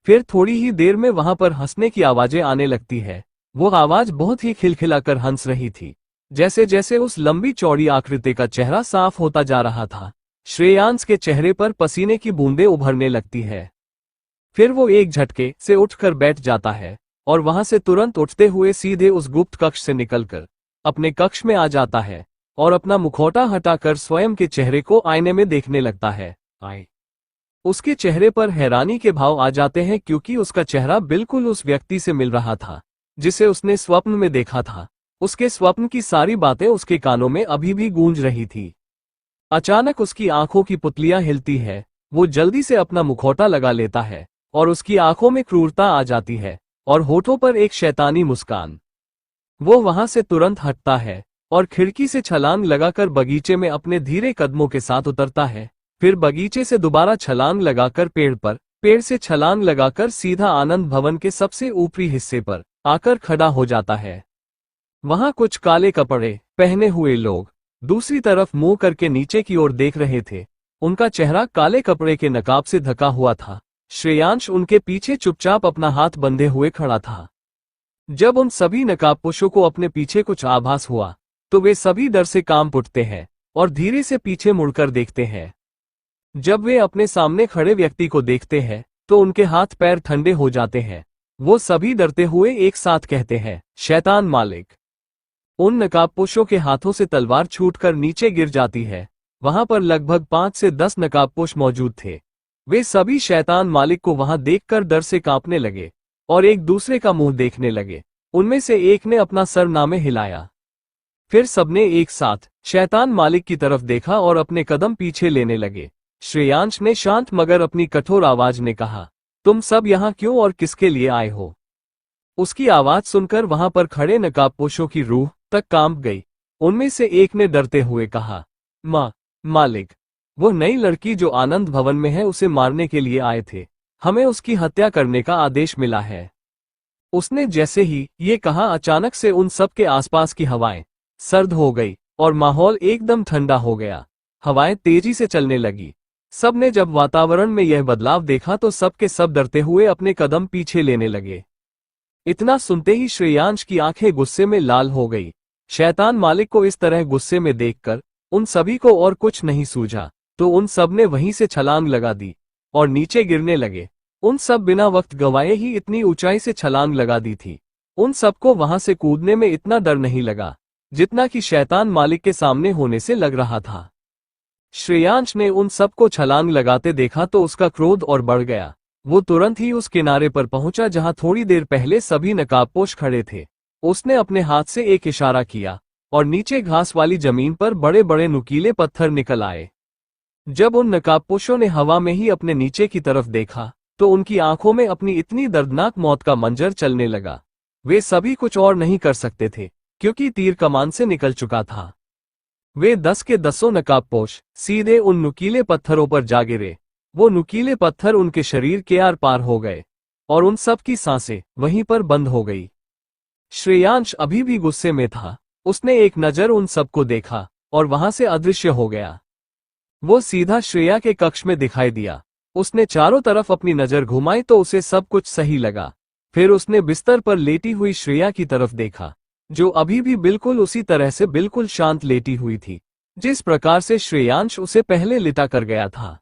फिर थोड़ी ही देर में वहां पर हंसने की आवाजें आने लगती है। वो आवाज बहुत ही खिलखिलाकर हंस रही थी। जैसे जैसे उस लंबी चौड़ी आकृति का चेहरा साफ होता जा रहा था, श्रेयांश के चेहरे पर पसीने की बूंदें उभरने लगती है। फिर वो एक झटके से उठकर बैठ जाता है और वहां से तुरंत उठते हुए सीधे उस गुप्त कक्ष से निकलकर अपने कक्ष में आ जाता है और अपना मुखौटा हटाकर स्वयं के चेहरे को आईने में देखने लगता है। उसके चेहरे पर हैरानी के भाव आ जाते हैं क्योंकि उसका चेहरा बिल्कुल उस व्यक्ति से मिल रहा था जिसे उसने स्वप्न में देखा था। उसके स्वप्न की सारी बातें उसके कानों में अभी भी गूंज रही थी। अचानक उसकी आंखों की पुतलियां हिलती है। वो जल्दी से अपना मुखौटा लगा लेता है और उसकी आंखों में क्रूरता आ जाती है और होठों पर एक शैतानी मुस्कान। वो वहां से तुरंत हटता है और खिड़की से छलांग लगाकर बगीचे में अपने धीरे कदमों के साथ उतरता है। फिर बगीचे से दोबारा छलांग लगाकर पेड़ से छलांग लगाकर सीधा आनंद भवन के सबसे ऊपरी हिस्से पर आकर खड़ा हो जाता है। वहां कुछ काले कपड़े पहने हुए लोग दूसरी तरफ मुंह करके नीचे की ओर देख रहे थे। उनका चेहरा काले कपड़े के नकाब से ढका हुआ था। श्रेयांश उनके पीछे चुपचाप अपना हाथ बंधे हुए खड़ा था। जब उन सभी नकाबपोशों को अपने पीछे कुछ आभास हुआ तो वे सभी डर से कांप उठते हैं और धीरे से पीछे मुड़कर देखते हैं। जब वे अपने सामने खड़े व्यक्ति को देखते हैं तो उनके हाथ पैर ठंडे हो जाते हैं। वो सभी डरते हुए एक साथ कहते हैं, शैतान मालिक। उन नकाबपोशों के हाथों से तलवार छूटकर नीचे गिर जाती है। वहां पर लगभग 5 से 10 नकाबपोश मौजूद थे। वे सभी शैतान मालिक को वहां देखकर डर से कांपने लगे और एक दूसरे का मुंह देखने लगे। उनमें से एक ने अपना सर नामे हिलाया। फिर सबने एक साथ शैतान मालिक की तरफ देखा और अपने कदम पीछे लेने लगे। श्रेयांश ने शांत मगर अपनी कठोर आवाज में कहा, तुम सब यहाँ क्यों और किसके लिए आए हो? उसकी आवाज सुनकर वहां पर खड़े नकाबपोशों की रूह तक कांप गई। उनमें से एक ने डरते हुए कहा, मालिक, वो नई लड़की जो आनंद भवन में है उसे मारने के लिए आए थे। हमें उसकी हत्या करने का आदेश मिला है। उसने जैसे ही ये कहा अचानक से उन सब के आसपास की हवाएं सर्द हो गई और माहौल एकदम ठंडा हो गया। हवाएं तेजी से चलने लगी। सबने जब वातावरण में यह बदलाव देखा तो सब के सब डरते हुए अपने कदम पीछे लेने लगे। इतना सुनते ही श्रेयांश की आंखें गुस्से में लाल हो गई। शैतान मालिक को इस तरह गुस्से में देखकर उन सभी को और कुछ नहीं सूझा तो उन सब ने वहीं से छलांग लगा दी और नीचे गिरने लगे। उन सब बिना वक्त गंवाए ही इतनी ऊंचाई से छलांग लगा दी थी। उन सबको वहां से कूदने में इतना डर नहीं लगा जितना कि शैतान मालिक के सामने होने से लग रहा था। श्रेयांश ने उन सबको छलांग लगाते देखा तो उसका क्रोध और बढ़ गया। वो तुरंत ही उस किनारे पर पहुंचा जहां थोड़ी देर पहले सभी नकाबपोश खड़े थे। उसने अपने हाथ से एक इशारा किया और नीचे घास वाली जमीन पर बड़े बड़े नुकीले पत्थर निकल आए। जब उन नकाबपोशों ने हवा में ही अपने नीचे की तरफ देखा तो उनकी आंखों में अपनी इतनी दर्दनाक मौत का मंजर चलने लगा। वे सभी कुछ और नहीं कर सकते थे क्योंकि तीर कमान से निकल चुका था। वे 10 के 10 नकाबपोश सीधे उन नुकीले पत्थरों पर जा गिरे। वो नुकीले पत्थर उनके शरीर के आर पार हो गए और उन सब की सांसें वहीं पर बंद हो गई। श्रेयांश अभी भी गुस्से में था। उसने एक नजर उन सबको देखा और वहां से अदृश्य हो गया। वो सीधा श्रेया के कक्ष में दिखाई दिया। उसने चारों तरफ अपनी नजर घुमाई तो उसे सब कुछ सही लगा। फिर उसने बिस्तर पर लेटी हुई श्रेया की तरफ देखा जो अभी भी बिल्कुल उसी तरह से बिल्कुल शांत लेटी हुई थी जिस प्रकार से श्रेयांश उसे पहले लिटा कर गया था।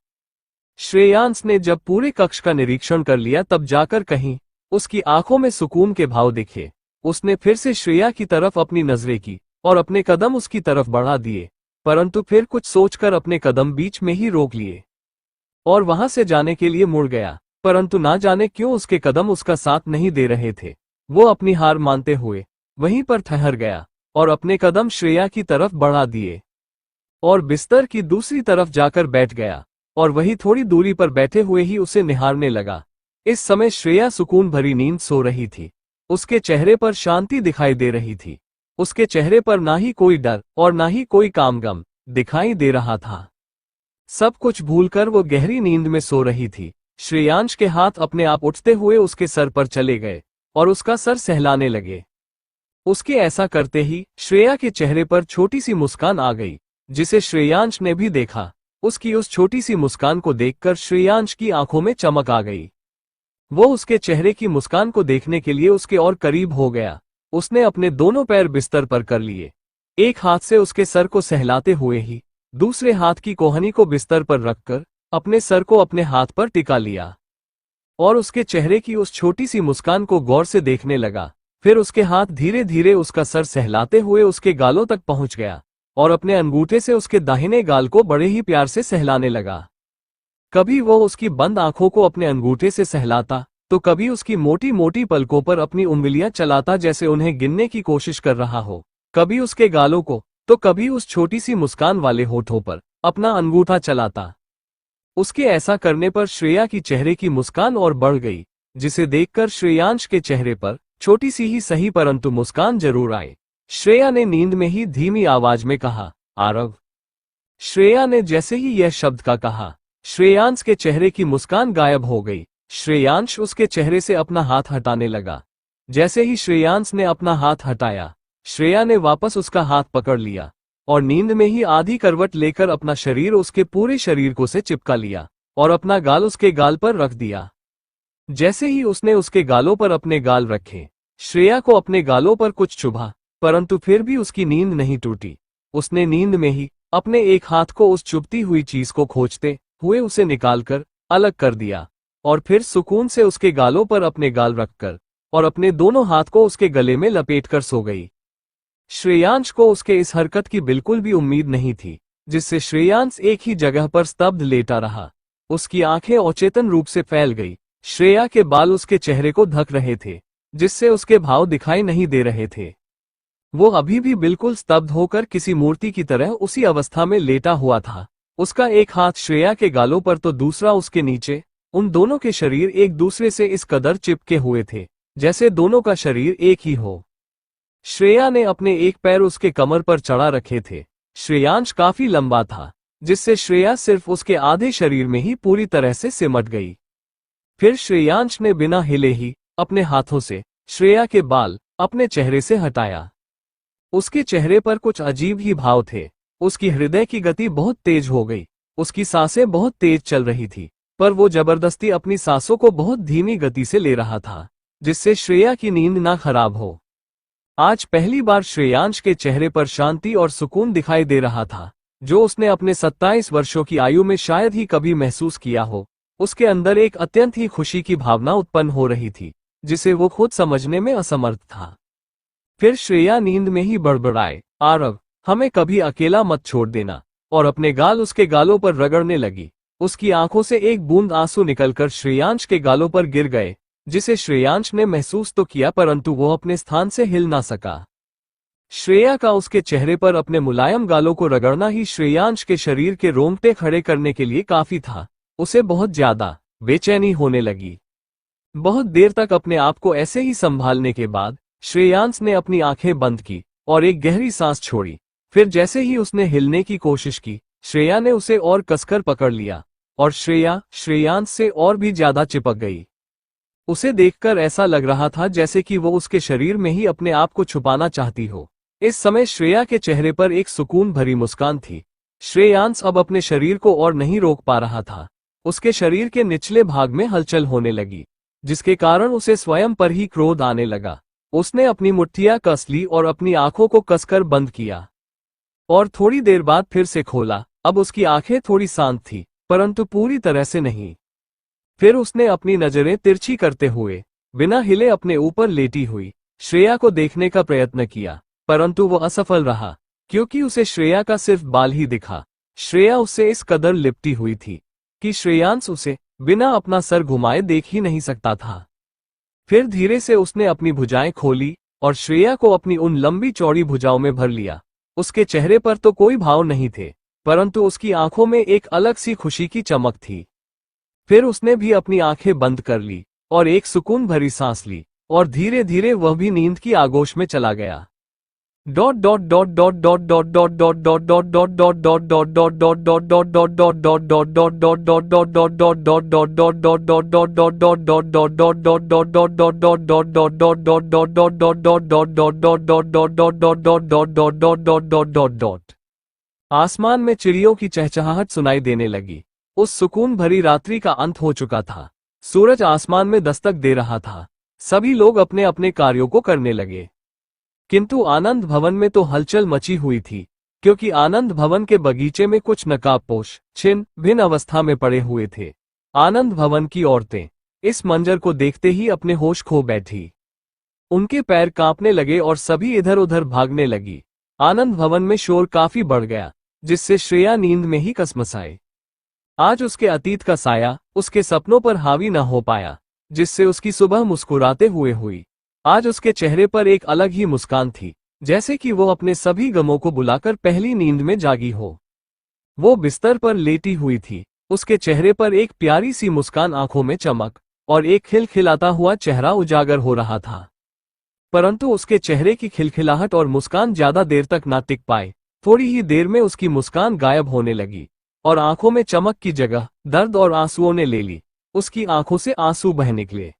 श्रेयांश ने जब पूरे कक्ष का निरीक्षण कर लिया तब जाकर कहीं उसकी आंखों में सुकून के भाव दिखे। उसने फिर से श्रेया की तरफ अपनी नजरें की और अपने कदम उसकी तरफ बढ़ा दिए, परंतु फिर कुछ सोचकर अपने कदम बीच में ही रोक लिए और वहां से जाने के लिए मुड़ गया। परंतु ना जाने क्यों उसके कदम उसका साथ नहीं दे रहे थे। वो अपनी हार मानते हुए वहीं पर ठहर गया और अपने कदम श्रेया की तरफ बढ़ा दिए और बिस्तर की दूसरी तरफ जाकर बैठ गया और वही थोड़ी दूरी पर बैठे हुए ही उसे निहारने लगा। इस समय श्रेया सुकून भरी नींद सो रही थी। उसके चेहरे पर शांति दिखाई दे रही थी। उसके चेहरे पर ना ही कोई डर और ना ही कोई कामगम दिखाई दे रहा था। सब कुछ भूलकर वो गहरी नींद में सो रही थी। श्रेयांश के हाथ अपने आप उठते हुए उसके सर पर चले गए और उसका सर सहलाने लगे। उसके ऐसा करते ही श्रेया के चेहरे पर छोटी सी मुस्कान आ गई जिसे श्रेयांश ने भी देखा। उसकी उस छोटी सी मुस्कान को देखकर श्रेयांश की आंखों में चमक आ गई। वो उसके चेहरे की मुस्कान को देखने के लिए उसके और करीब हो गया। उसने अपने दोनों पैर बिस्तर पर कर लिए। एक हाथ से उसके सर को सहलाते हुए ही दूसरे हाथ की कोहनी को बिस्तर पर रखकर अपने सर को अपने हाथ पर टिका लिया और उसके चेहरे की उस छोटी सी मुस्कान को गौर से देखने लगा। फिर उसके हाथ धीरे धीरे उसका सर सहलाते हुए उसके गालों तक पहुंच गया और अपने अंगूठे से उसके दाहिने गाल को बड़े ही प्यार से सहलाने लगा। कभी वह उसकी बंद आंखों को अपने अंगूठे से सहलाता, तो कभी उसकी मोटी मोटी पलकों पर अपनी उंगलियां चलाता जैसे उन्हें गिनने की कोशिश कर रहा हो, कभी उसके गालों को, तो कभी उस छोटी सी मुस्कान वाले होठों पर अपना अंगूठा चलाता। उसके ऐसा करने पर श्रेया की चेहरे की मुस्कान और बढ़ गई, जिसे देखकर श्रेयांश के चेहरे पर छोटी सी ही सही परंतु मुस्कान जरूर आई। श्रेया ने नींद में ही धीमी आवाज में कहा, आरव। श्रेया ने जैसे ही यह शब्द का कहा, श्रेयांश के चेहरे की मुस्कान गायब हो गई। श्रेयांश उसके चेहरे से अपना हाथ हटाने लगा। जैसे ही श्रेयांश ने अपना हाथ हटाया, श्रेया ने वापस उसका हाथ पकड़ लिया और नींद में ही आधी करवट लेकर अपना शरीर उसके पूरे शरीर को से चिपका लिया और अपना गाल उसके गाल पर रख दिया। जैसे ही उसने उसके गालों पर अपने गाल रखे, श्रेया को अपने गालों पर कुछ चुभा, परंतु फिर भी उसकी नींद नहीं टूटी। उसने नींद में ही अपने एक हाथ को उस चुभती हुई चीज को खोजते हुए उसे निकालकर अलग कर दिया और फिर सुकून से उसके गालों पर अपने गाल रखकर और अपने दोनों हाथ को उसके गले में लपेटकर सो गई। श्रेयांश को उसके इस हरकत की बिल्कुल भी उम्मीद नहीं थी, जिससे श्रेयांश एक ही जगह पर स्तब्ध लेटा रहा। उसकी आंखें अचेतन रूप से फैल गई। श्रेया के बाल उसके चेहरे को ढक रहे थे, जिससे उसके भाव दिखाई नहीं दे रहे थे। वो अभी भी बिल्कुल स्तब्ध होकर किसी मूर्ति की तरह उसी अवस्था में लेटा हुआ था। उसका एक हाथ श्रेया के गालों पर तो दूसरा उसके नीचे। उन दोनों के शरीर एक दूसरे से इस कदर चिपके हुए थे जैसे दोनों का शरीर एक ही हो। श्रेया ने अपने एक पैर उसके कमर पर चढ़ा रखे थे। श्रेयांश काफी लंबा था, जिससे श्रेया सिर्फ उसके आधे शरीर में ही पूरी तरह से सिमट गई। फिर श्रेयांश ने बिना हिले ही अपने हाथों से श्रेया के बाल अपने चेहरे से हटाया। उसके चेहरे पर कुछ अजीब ही भाव थे। उसकी हृदय की गति बहुत तेज हो गई। उसकी सांसें बहुत तेज चल रही थी, पर वो जबरदस्ती अपनी सांसों को बहुत धीमी गति से ले रहा था, जिससे श्रेया की नींद ना खराब हो। आज पहली बार श्रेयांश के चेहरे पर शांति और सुकून दिखाई दे रहा था, जो उसने अपने 27 वर्षों की आयु में शायद ही कभी महसूस किया हो। उसके अंदर एक अत्यंत ही खुशी की भावना उत्पन्न हो रही थी, जिसे वो खुद समझने में असमर्थ था। फिर श्रेया नींद में ही बड़बड़ाए, आरव, हमें कभी अकेला मत छोड़ देना, और अपने गाल उसके गालों पर रगड़ने लगी। उसकी आंखों से एक बूंद आंसू निकलकर श्रेयांश के गालों पर गिर गए, जिसे श्रेयांश ने महसूस तो किया परंतु वो अपने स्थान से हिल ना सका। श्रेया का उसके चेहरे पर अपने मुलायम गालों को रगड़ना ही श्रेयांश के शरीर के रोंगटे खड़े करने के लिए काफी था। उसे बहुत ज्यादा बेचैनी होने लगी। बहुत देर तक अपने आप को ऐसे ही संभालने के बाद श्रेयांश ने अपनी आंखें बंद की और एक गहरी सांस छोड़ी। फिर जैसे ही उसने हिलने की कोशिश की, श्रेया ने उसे और कसकर पकड़ लिया और श्रेया श्रेयांश से और भी ज्यादा चिपक गई। उसे देखकर ऐसा लग रहा था जैसे कि वो उसके शरीर में ही अपने आप को छुपाना चाहती हो। इस समय श्रेया के चेहरे पर एक सुकून भरी मुस्कान थी। श्रेयांश अब अपने शरीर को और नहीं रोक पा रहा था। उसके शरीर के निचले भाग में हलचल होने लगी, जिसके कारण उसे स्वयं पर ही क्रोध आने लगा। उसने अपनी मुट्ठियां कस ली और अपनी आंखों को कसकर बंद किया और थोड़ी देर बाद फिर से खोला। अब उसकी आंखें थोड़ी शांत थी, परंतु पूरी तरह से नहीं। फिर उसने अपनी नजरें तिरछी करते हुए बिना हिले अपने ऊपर लेटी हुई श्रेया को देखने का प्रयत्न किया, परंतु वो असफल रहा, क्योंकि उसे श्रेया का सिर्फ बाल ही दिखा। श्रेया उससे इस कदर लिपटी हुई थी कि श्रेयांश उसे बिना अपना सर घुमाए देख ही नहीं सकता था। फिर धीरे से उसने अपनी भुजाएं खोली और श्रेया को अपनी उन लंबी चौड़ी भुजाओं में भर लिया। उसके चेहरे पर तो कोई भाव नहीं थे, परंतु उसकी आंखों में एक अलग सी खुशी की चमक थी। फिर उसने भी अपनी आंखें बंद कर ली और एक सुकून भरी सांस ली और धीरे धीरे वह भी नींद की आगोश में चला गया। आसमान में चिड़ियों की चहचहाहट सुनाई देने लगी। उस सुकून भरी रात्रि का अंत हो चुका था। सूरज आसमान में दस्तक दे रहा था। सभी लोग अपने अपने कार्यों को करने लगे, किंतु आनंद भवन में तो हलचल मची हुई थी, क्योंकि आनंद भवन के बगीचे में कुछ नकाबपोश छिन्न भिन्न अवस्था में पड़े हुए थे। आनंद भवन की औरतें इस मंजर को देखते ही अपने होश खो बैठी। उनके पैर कांपने लगे और सभी इधर उधर भागने लगी। आनंद भवन में शोर काफी बढ़ गया, जिससे श्रेया नींद में ही कसमसाई। आज उसके अतीत का साया उसके सपनों पर हावी न हो पाया, जिससे उसकी सुबह मुस्कुराते हुए हुई। आज उसके चेहरे पर एक अलग ही मुस्कान थी, जैसे कि वो अपने सभी गमों को बुलाकर पहली नींद में जागी हो। वो बिस्तर पर लेटी हुई थी, उसके चेहरे पर एक प्यारी सी मुस्कान, आंखों में चमक और एक खिलखिलाता हुआ चेहरा उजागर हो रहा था। परंतु उसके चेहरे की खिलखिलाहट और मुस्कान ज्यादा देर तक ना टिक पाए। थोड़ी ही देर में उसकी मुस्कान गायब होने लगी और आंखों में चमक की जगह दर्द और आंसुओं ने ले ली। उसकी आंखों से आंसू बह निकले।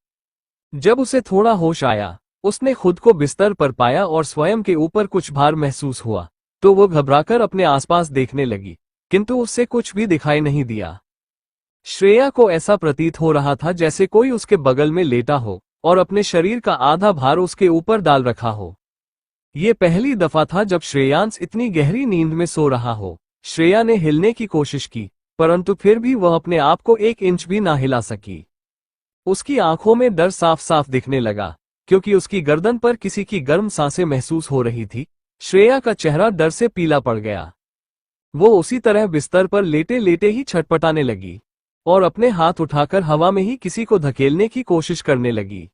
जब उसे थोड़ा होश आया, उसने खुद को बिस्तर पर पाया और स्वयं के ऊपर कुछ भार महसूस हुआ। तो वो घबराकर अपने आसपास देखने लगी, किंतु उससे कुछ भी दिखाई नहीं दिया। श्रेया को ऐसा प्रतीत हो रहा था जैसे कोई उसके बगल में लेटा हो और अपने शरीर का आधा भार उसके ऊपर डाल रखा हो। ये पहली दफा था जब श्रेयांश इतनी गहरी नींद में सो रहा हो। श्रेया ने हिलने की कोशिश की, परंतु फिर भी वह अपने आप को 1 इंच भी ना हिला सकी। उसकी आंखों में डर साफ साफ दिखने लगा, क्योंकि उसकी गर्दन पर किसी की गर्म सांसें महसूस हो रही थी। श्रेया का चेहरा डर से पीला पड़ गया। वो उसी तरह बिस्तर पर लेटे लेटे ही छटपटाने लगी और अपने हाथ उठाकर हवा में ही किसी को धकेलने की कोशिश करने लगी।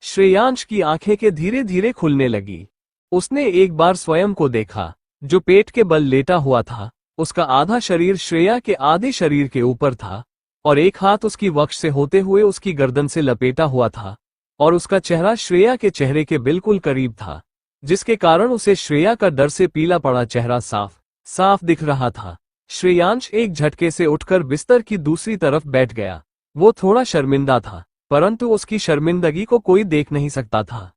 श्रेयांश की आंखें के धीरे धीरे खुलने लगी। उसने एक बार स्वयं को देखा, जो पेट के बल लेटा हुआ था। उसका आधा शरीर श्रेया के आधे शरीर के ऊपर था और एक हाथ उसकी वक्ष से होते हुए उसकी गर्दन से लपेटा हुआ था और उसका चेहरा श्रेया के चेहरे के बिल्कुल करीब था, जिसके कारण उसे श्रेया का डर से पीला पड़ा चेहरा साफ साफ दिख रहा था। श्रेयांश एक झटके से उठकर बिस्तर की दूसरी तरफ बैठ गया। वो थोड़ा शर्मिंदा था, परंतु उसकी शर्मिंदगी को कोई देख नहीं सकता था।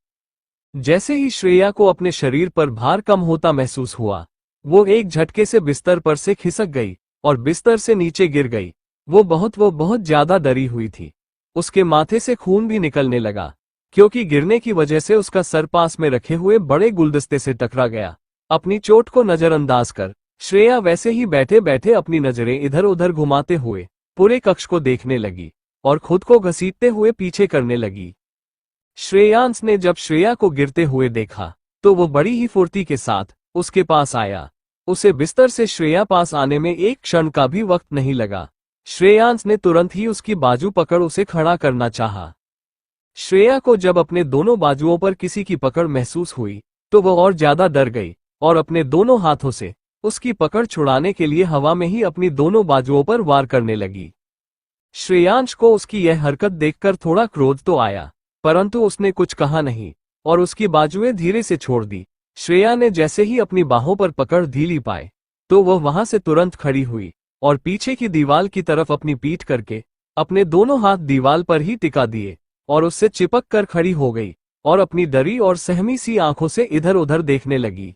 जैसे ही श्रेया को अपने शरीर पर भार कम होता महसूस हुआ, वो एक झटके से बिस्तर पर से खिसक गई और बिस्तर से नीचे गिर गई। वो बहुत ज्यादा डरी हुई थी। उसके माथे से खून भी निकलने लगा, क्योंकि गिरने की वजह से उसका सर पास में रखे हुए बड़े गुलदस्ते से टकरा गया। अपनी चोट को नजरअंदाज कर श्रेया वैसे ही बैठे बैठे अपनी नजरें इधर उधर घुमाते हुए पूरे कक्ष को देखने लगी और खुद को घसीटते हुए पीछे करने लगी। श्रेयांश ने जब श्रेया को गिरते हुए देखा, तो वो बड़ी ही फुर्ती के साथ उसके पास आया। उसे बिस्तर से श्रेया पास आने में एक क्षण का भी वक्त नहीं लगा। श्रेयांश ने तुरंत ही उसकी बाजू पकड़ उसे खड़ा करना चाहा। श्रेया को जब अपने दोनों बाजुओं पर किसी की पकड़ महसूस हुई, तो वह और ज्यादा डर गई और अपने दोनों हाथों से उसकी पकड़ छुड़ाने के लिए हवा में ही अपनी दोनों बाजुओं पर वार करने लगी। श्रेयांश को उसकी यह हरकत देखकर थोड़ा क्रोध तो आया, परंतु उसने कुछ कहा नहीं और उसकी बाजुएं धीरे से छोड़ दी। श्रेया ने जैसे ही अपनी बाहों पर पकड़ ढीली पाए, तो वह वहां से तुरंत खड़ी हुई और पीछे की दीवार की तरफ अपनी पीठ करके अपने दोनों हाथ दीवार पर ही टिका दिए और उससे चिपक कर खड़ी हो गई और अपनी डरी और सहमी सी आंखों से इधर उधर देखने लगी।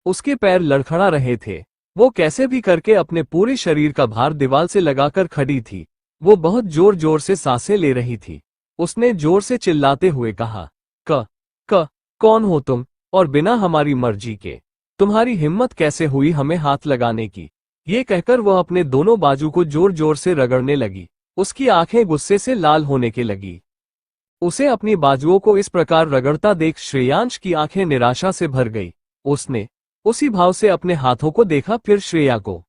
उसके पैर लड़खड़ा रहे थे। वो कैसे भी करके अपने पूरे शरीर का भार दीवार से लगाकर खड़ी थी। वो बहुत जोर जोर से सांसें ले रही थी। उसने जोर से चिल्लाते हुए कहा, क कौन हो तुम, और बिना हमारी मर्जी के तुम्हारी हिम्मत कैसे हुई हमें हाथ लगाने की। ये कहकर वह अपने दोनों बाजू को जोर जोर से रगड़ने लगी। उसकी आंखें गुस्से से लाल होने के लगी। उसे अपनी बाजुओं को इस प्रकार रगड़ता देख श्रेयांश की आंखें निराशा से भर गई। उसने उसी भाव से अपने हाथों को देखा, फिर श्रेया को।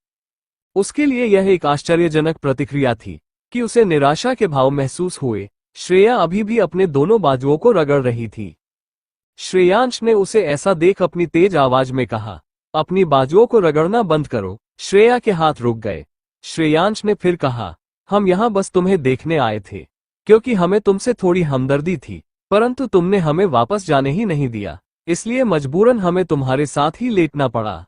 उसके लिए यह एक आश्चर्यजनक प्रतिक्रिया थी कि उसे निराशा के भाव महसूस हुए। श्रेया अभी भी अपने दोनों बाजुओं को रगड़ रही थी। श्रेयांश ने उसे ऐसा देख अपनी तेज आवाज में कहा, अपनी बाजुओं को रगड़ना बंद करो। श्रेया के हाथ रुक गए। श्रेयांश ने फिर कहा, हम यहाँ बस तुम्हें देखने आए थे, क्योंकि हमें तुमसे थोड़ी हमदर्दी थी, परंतु तुमने हमें वापस जाने ही नहीं दिया, इसलिए मजबूरन हमें तुम्हारे साथ ही लेटना पड़ा।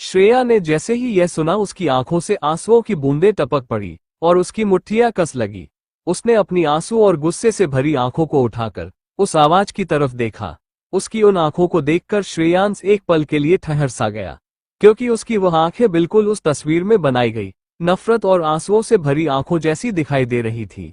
श्रेया ने जैसे ही यह सुना, उसकी आंखों से आंसुओं की बूंदें टपक पड़ी और उसकी मुट्ठियां कस लगी। उसने अपनी आंसू और गुस्से से भरी आंखों को उठाकर उस आवाज की तरफ देखा। उसकी उन आंखों को देखकर श्रेयांश एक पल के लिए ठहर सा गया, क्योंकि उसकी वह आंखें बिल्कुल उस तस्वीर में बनाई गई नफरत और आंसुओं से भरी आंखों जैसी दिखाई दे रही थी।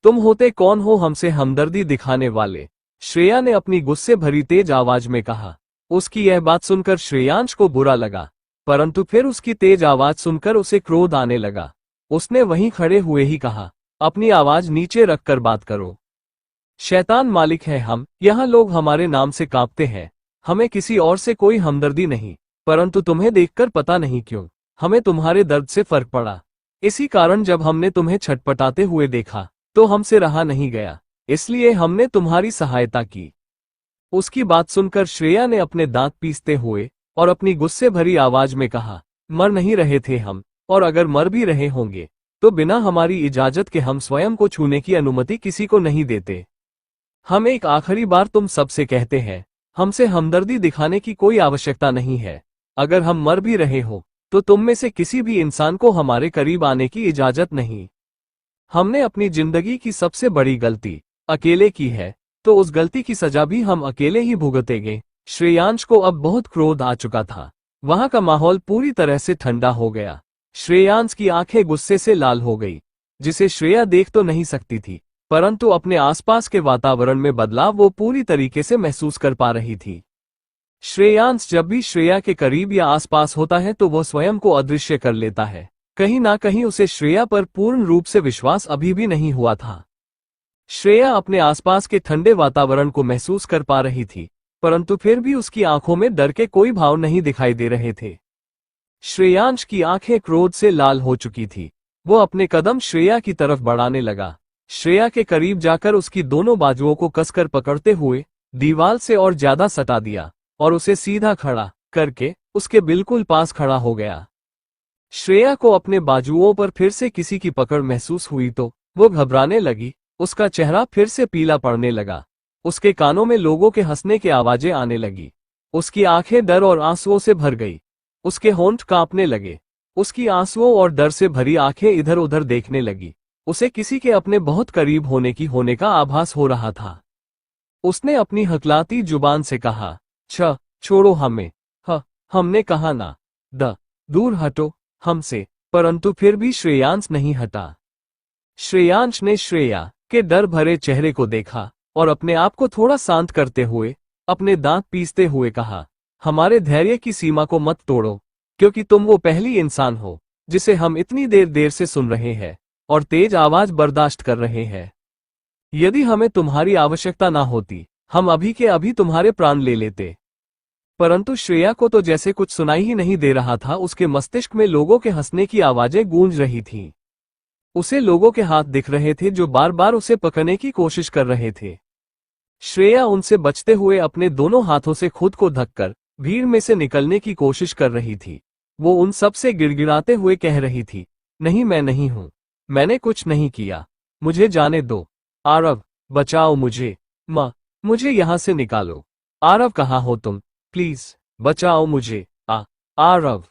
तुम होते कौन हो हमसे हमदर्दी दिखाने वाले? श्रेया ने अपनी गुस्से भरी तेज आवाज में कहा। उसकी यह बात सुनकर श्रेयांश को बुरा लगा, परंतु फिर उसकी तेज आवाज सुनकर उसे क्रोध आने लगा। उसने वहीं खड़े हुए ही कहा, अपनी आवाज नीचे रखकर बात करो। शैतान मालिक है हम, यहाँ लोग हमारे नाम से कांपते हैं। हमें किसी और से कोई हमदर्दी नहीं, परंतु तुम्हें देखकर पता नहीं क्यों हमें तुम्हारे दर्द से फर्क पड़ा। इसी कारण जब हमने तुम्हें छटपटाते हुए देखा तो हमसे रहा नहीं गया, इसलिए हमने तुम्हारी सहायता की। उसकी बात सुनकर श्रेया ने अपने दांत पीसते हुए और अपनी गुस्से भरी आवाज में कहा, मर नहीं रहे थे हम, और अगर मर भी रहे होंगे तो बिना हमारी इजाजत के हम स्वयं को छूने की अनुमति किसी को नहीं देते। हम एक आखिरी बार तुम सबसे कहते हैं, हमसे हमदर्दी दिखाने की कोई आवश्यकता नहीं है। अगर हम मर भी रहे हो तो तुम में से किसी भी इंसान को हमारे करीब आने की इजाजत नहीं। हमने अपनी जिंदगी की सबसे बड़ी गलती अकेले की है, तो उस गलती की सजा भी हम अकेले ही भुगतेंगे। श्रेयांश को अब बहुत क्रोध आ चुका था। वहां का माहौल पूरी तरह से ठंडा हो गया। श्रेयांश की आंखें गुस्से से लाल हो गई, जिसे श्रेया देख तो नहीं सकती थी, परंतु अपने आसपास के वातावरण में बदलाव वो पूरी तरीके से महसूस कर पा रही थी। श्रेयांश जब भी श्रेया के करीब या आसपास होता है तो वह स्वयं को अदृश्य कर लेता है। कहीं ना कहीं उसे श्रेया पर पूर्ण रूप से विश्वास अभी भी नहीं हुआ था। श्रेया अपने आसपास के ठंडे वातावरण को महसूस कर पा रही थी, परंतु फिर भी उसकी आंखों में डर के कोई भाव नहीं दिखाई दे रहे थे। श्रेयांश की आंखें क्रोध से लाल हो चुकी थी। वो अपने कदम श्रेया की तरफ बढ़ाने लगा। श्रेया के करीब जाकर उसकी दोनों बाजुओं को कसकर पकड़ते हुए दीवार से और ज्यादा सटा दिया और उसे सीधा खड़ा करके उसके बिल्कुल पास खड़ा हो गया। श्रेया को अपने बाजुओं पर फिर से किसी की पकड़ महसूस हुई तो वो घबराने लगी। उसका चेहरा फिर से पीला पड़ने लगा। उसके कानों में लोगों के हंसने की आवाजें आने लगी। उसकी आंखें डर और आंसुओं से भर गई। उसके होंठ कांपने लगे। उसकी आंसुओं और डर से भरी आंखें इधर उधर देखने लगी। उसे किसी के अपने बहुत करीब होने का आभास हो रहा था। उसने अपनी हकलाती जुबान से कहा, छोड़ो हमें। हमने कहा ना, दूर हटो हमसे। परंतु फिर भी श्रेयांश नहीं हटा। श्रेयांश ने श्रेया के डर भरे चेहरे को देखा और अपने आप को थोड़ा शांत करते हुए अपने दांत पीसते हुए कहा, हमारे धैर्य की सीमा को मत तोड़ो, क्योंकि तुम वो पहली इंसान हो जिसे हम इतनी देर से सुन रहे हैं और तेज आवाज बर्दाश्त कर रहे हैं। यदि हमें तुम्हारी आवश्यकता ना होती, हम अभी के अभी तुम्हारे प्राण ले लेते। परंतु श्रेया को तो जैसे कुछ सुनाई ही नहीं दे रहा था। उसके मस्तिष्क में लोगों के हंसने की आवाजें गूंज रही थीं। उसे लोगों के हाथ दिख रहे थे जो बार बार उसे पकड़ने की कोशिश कर रहे थे। श्रेया उनसे बचते हुए अपने दोनों हाथों से खुद को ढककर भीड़ में से निकलने की कोशिश कर रही थी। वो उन सब से गिड़गिड़ाते हुए कह रही थी, नहीं, मैं नहीं हूं, मैंने कुछ नहीं किया, मुझे जाने दो। आरव, बचाओ मुझे, माँ, मुझे यहां से निकालो। आरव, कहाँ हो तुम? प्लीज बचाओ मुझे। आरव।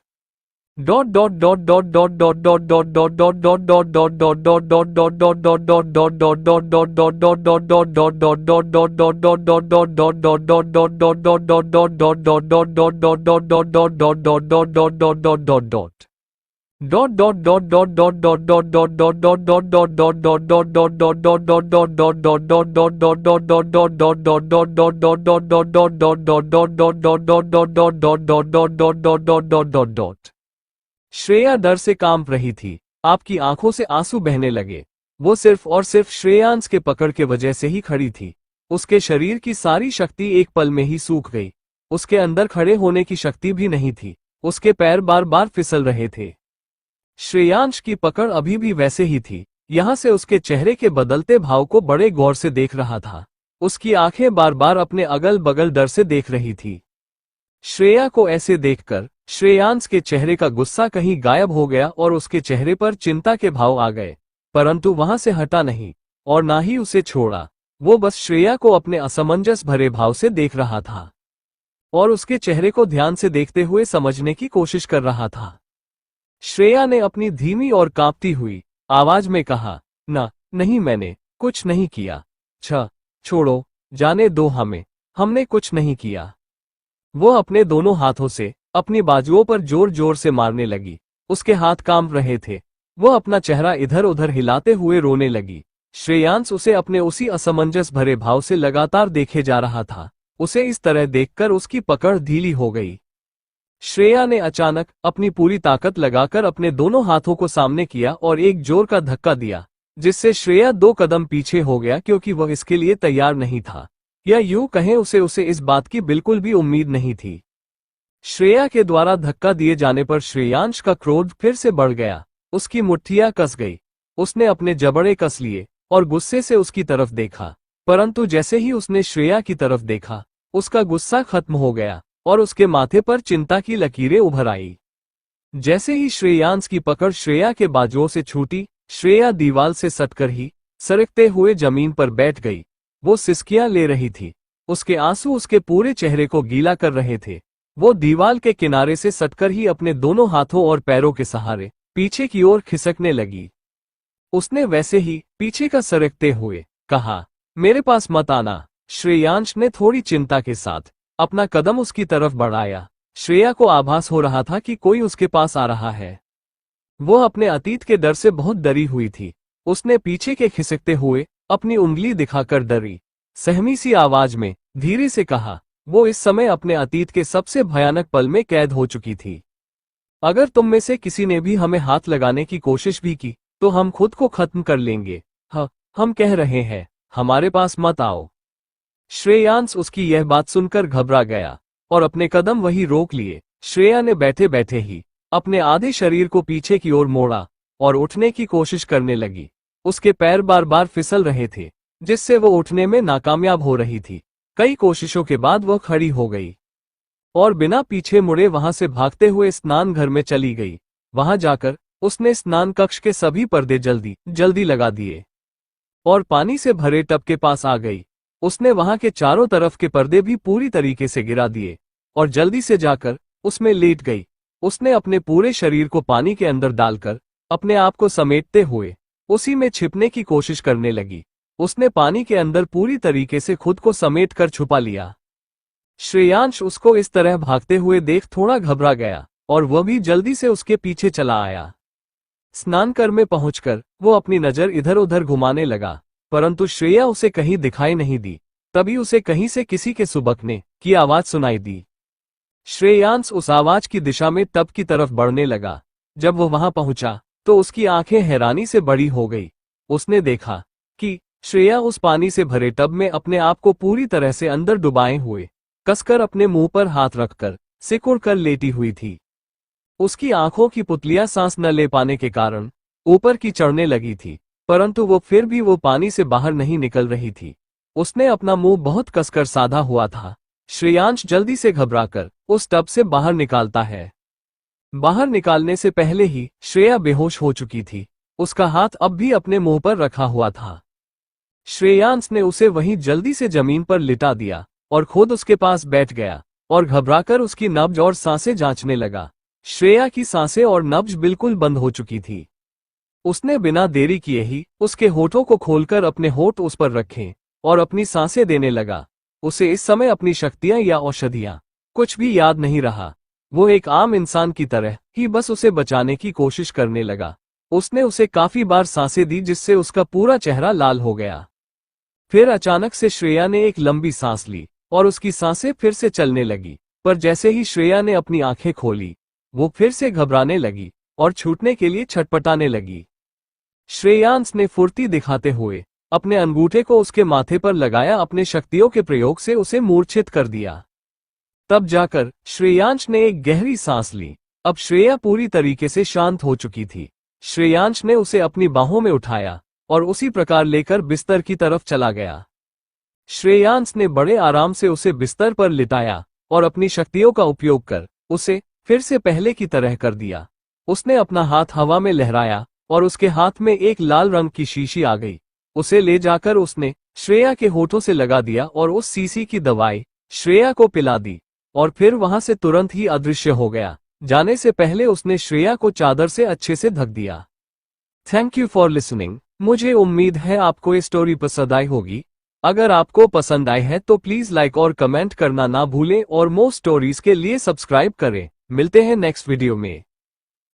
श्रेया डर से कांप रही थी। आपकी आंखों से आंसू बहने लगे। वो सिर्फ और सिर्फ श्रेयांश के पकड़ के वजह से ही खड़ी थी। उसके शरीर की सारी शक्ति एक पल में ही सूख गई। उसके अंदर खड़े होने की शक्ति भी नहीं थी। उसके पैर बार बार फिसल रहे थे। श्रेयांश की पकड़ अभी भी वैसे ही थी। यहां से उसके चेहरे के बदलते भाव को बड़े गौर से देख रहा था। उसकी आंखें बार बार अपने अगल बगल डर से देख रही थी। श्रेया को ऐसे देखकर श्रेयांश के चेहरे का गुस्सा कहीं गायब हो गया और उसके चेहरे पर चिंता के भाव आ गए, परंतु वहां से हटा नहीं और ना ही उसे छोड़ा। वो बस श्रेया को अपने असमंजस भरे भाव से देख रहा था और उसके चेहरे को ध्यान से देखते हुए समझने की कोशिश कर रहा था। श्रेया ने अपनी धीमी और कांपती हुई आवाज में कहा, नहीं, मैंने कुछ नहीं किया। छोड़ो, जाने दो हमें, हमने कुछ नहीं किया। वो अपने दोनों हाथों से अपनी बाजुओं पर जोर जोर से मारने लगी। उसके हाथ कांप रहे थे। वो अपना चेहरा इधर उधर हिलाते हुए रोने लगी। श्रेयांश उसे अपने उसी असमंजस भरे भाव से लगातार देखे जा रहा था। उसे इस तरह देखकर उसकी पकड़ ढीली हो गई। श्रेया ने अचानक अपनी पूरी ताकत लगाकर अपने दोनों हाथों को सामने किया और एक जोर का धक्का दिया, जिससे श्रेया 2 कदम पीछे हो गया, क्योंकि वह इसके लिए तैयार नहीं था, या यूं कहें उसे इस बात की बिल्कुल भी उम्मीद नहीं थी। श्रेया के द्वारा धक्का दिए जाने पर श्रेयांश का क्रोध फिर से बढ़ गया। उसकी मुट्ठियां कस गई। उसने अपने जबड़े कस लिए और गुस्से से उसकी तरफ देखा, परंतु जैसे ही उसने श्रेया की तरफ देखा, उसका गुस्सा खत्म हो गया और उसके माथे पर चिंता की लकीरें उभर आई। जैसे ही श्रेयांश की पकड़ श्रेया के बाजुओं से छूटी, श्रेया दीवार से सटकर ही सरकते हुए जमीन पर बैठ गई। वो सिसकियां ले रही थी, उसके आंसू उसके पूरे चेहरे को गीला कर रहे थे। वो दीवार के किनारे से सटकर ही अपने दोनों हाथों और पैरों के सहारे पीछे की ओर खिसकने लगी। उसने वैसे ही पीछे का सरकते हुए कहा, मेरे पास मत आना। श्रेयांश ने थोड़ी चिंता के साथ अपना कदम उसकी तरफ बढ़ाया। श्रेया को आभास हो रहा था कि कोई उसके पास आ रहा है। वो अपने अतीत के डर से बहुत डरी हुई थी। उसने पीछे के खिसकते हुए अपनी उंगली दिखाकर डरी सहमी सी आवाज में धीरे से कहा। वो इस समय अपने अतीत के सबसे भयानक पल में कैद हो चुकी थी। अगर तुम में से किसी ने भी हमें हाथ लगाने की कोशिश भी की तो हम खुद को खत्म कर लेंगे। हम कह रहे हैं, हमारे पास मत आओ। श्रेयांश उसकी यह बात सुनकर घबरा गया और अपने कदम वहीं रोक लिए। श्रेया ने बैठे बैठे ही अपने आधे शरीर को पीछे की ओर मोड़ा और उठने की कोशिश करने लगी। उसके पैर बार बार फिसल रहे थे, जिससे वो उठने में नाकामयाब हो रही थी। कई कोशिशों के बाद वह खड़ी हो गई और बिना पीछे मुड़े वहां से भागते हुए स्नान घर में चली गई। वहां जाकर उसने स्नान कक्ष के सभी पर्दे जल्दी जल्दी लगा दिए और पानी से भरे टब के पास आ गई। उसने वहां के चारों तरफ के पर्दे भी पूरी तरीके से गिरा दिए और जल्दी से जाकर उसमें लेट गई। उसने अपने पूरे शरीर को पानी के अंदर डालकर अपने आप को समेटते हुए उसी में छिपने की कोशिश करने लगी। उसने पानी के अंदर पूरी तरीके से खुद को समेट कर छुपा लिया। श्रेयांश उसको इस तरह भागते हुए देख थोड़ा घबरा गया और वह भी जल्दी से उसके पीछे चला आया। स्नानघर में पहुंचकर वो अपनी नजर इधर उधर घुमाने लगा, परंतु श्रेया उसे कहीं दिखाई नहीं दी। तभी उसे कहीं से किसी के सुबकने की आवाज सुनाई दी। श्रेयांश उस आवाज की दिशा में टब की तरफ बढ़ने लगा। जब वो वहां पहुंचा तो उसकी आंखें हैरानी से बड़ी हो गई। उसने देखा कि श्रेया उस पानी से भरे टब में अपने आप को पूरी तरह से अंदर डुबाए हुए कसकर अपने मुंह पर हाथ रखकर सिकुड़ कर लेटी हुई थी। उसकी आंखों की पुतलियां सांस न ले पाने के कारण ऊपर की चढ़ने लगी थी, परंतु वो फिर भी वो पानी से बाहर नहीं निकल रही थी। उसने अपना मुंह बहुत कसकर साधा हुआ था। श्रेयांश जल्दी से घबराकर उस टब से बाहर निकालता है। बाहर निकालने से पहले ही श्रेया बेहोश हो चुकी थी। उसका हाथ अब भी अपने मुंह पर रखा हुआ था। श्रेयांश ने उसे वहीं जल्दी से जमीन पर लिटा दिया और खुद उसके पास बैठ गया और घबराकर उसकी नब्ज और सांसें जांचने लगा। श्रेया की सांसें और नब्ज बिल्कुल बंद हो चुकी थी। उसने बिना देरी किए ही उसके होठों को खोलकर अपने होठ उस पर रखे और अपनी सांसें देने लगा। उसे इस समय अपनी शक्तियां या औषधियां कुछ भी याद नहीं रहा। वो एक आम इंसान की तरह ही बस उसे बचाने की कोशिश करने लगा। उसने उसे काफी बार सांसें दी, जिससे उसका पूरा चेहरा लाल हो गया। फिर अचानक से श्रेया ने एक लंबी सांस ली और उसकी सांसें फिर से चलने लगी, पर जैसे ही श्रेया ने अपनी आंखें खोली, वो फिर से घबराने लगी और छूटने के लिए छटपटाने लगी। श्रेयांश ने फुर्ती दिखाते हुए अपने अंगूठे को उसके माथे पर लगाया। अपने शक्तियों के प्रयोग से उसे मूर्छित कर दिया। तब जाकर श्रेयांश ने एक गहरी सांस ली। अब श्रेया पूरी तरीके से शांत हो चुकी थी। श्रेयांश ने उसे अपनी बाहों में उठाया और उसी प्रकार लेकर बिस्तर की तरफ चला गया। श्रेयांश ने बड़े आराम से उसे बिस्तर पर लिटाया और अपनी शक्तियों का उपयोग कर उसे फिर से पहले की तरह कर दिया। उसने अपना हाथ हवा में लहराया और उसके हाथ में एक लाल रंग की शीशी आ गई। उसे ले जाकर उसने श्रेया के होठों से लगा दिया और उस शीशी की दवाई श्रेया को पिला दी और फिर वहां से तुरंत ही अदृश्य हो गया। जाने से पहले उसने श्रेया को चादर से अच्छे से ढक दिया। Thank you for listening. मुझे उम्मीद है आपको ये स्टोरी पसंद आई होगी। अगर आपको पसंद आई है तो प्लीज लाइक और कमेंट करना ना भूलें और मोर स्टोरीज के लिए सब्सक्राइब करें। मिलते हैं नेक्स्ट वीडियो में।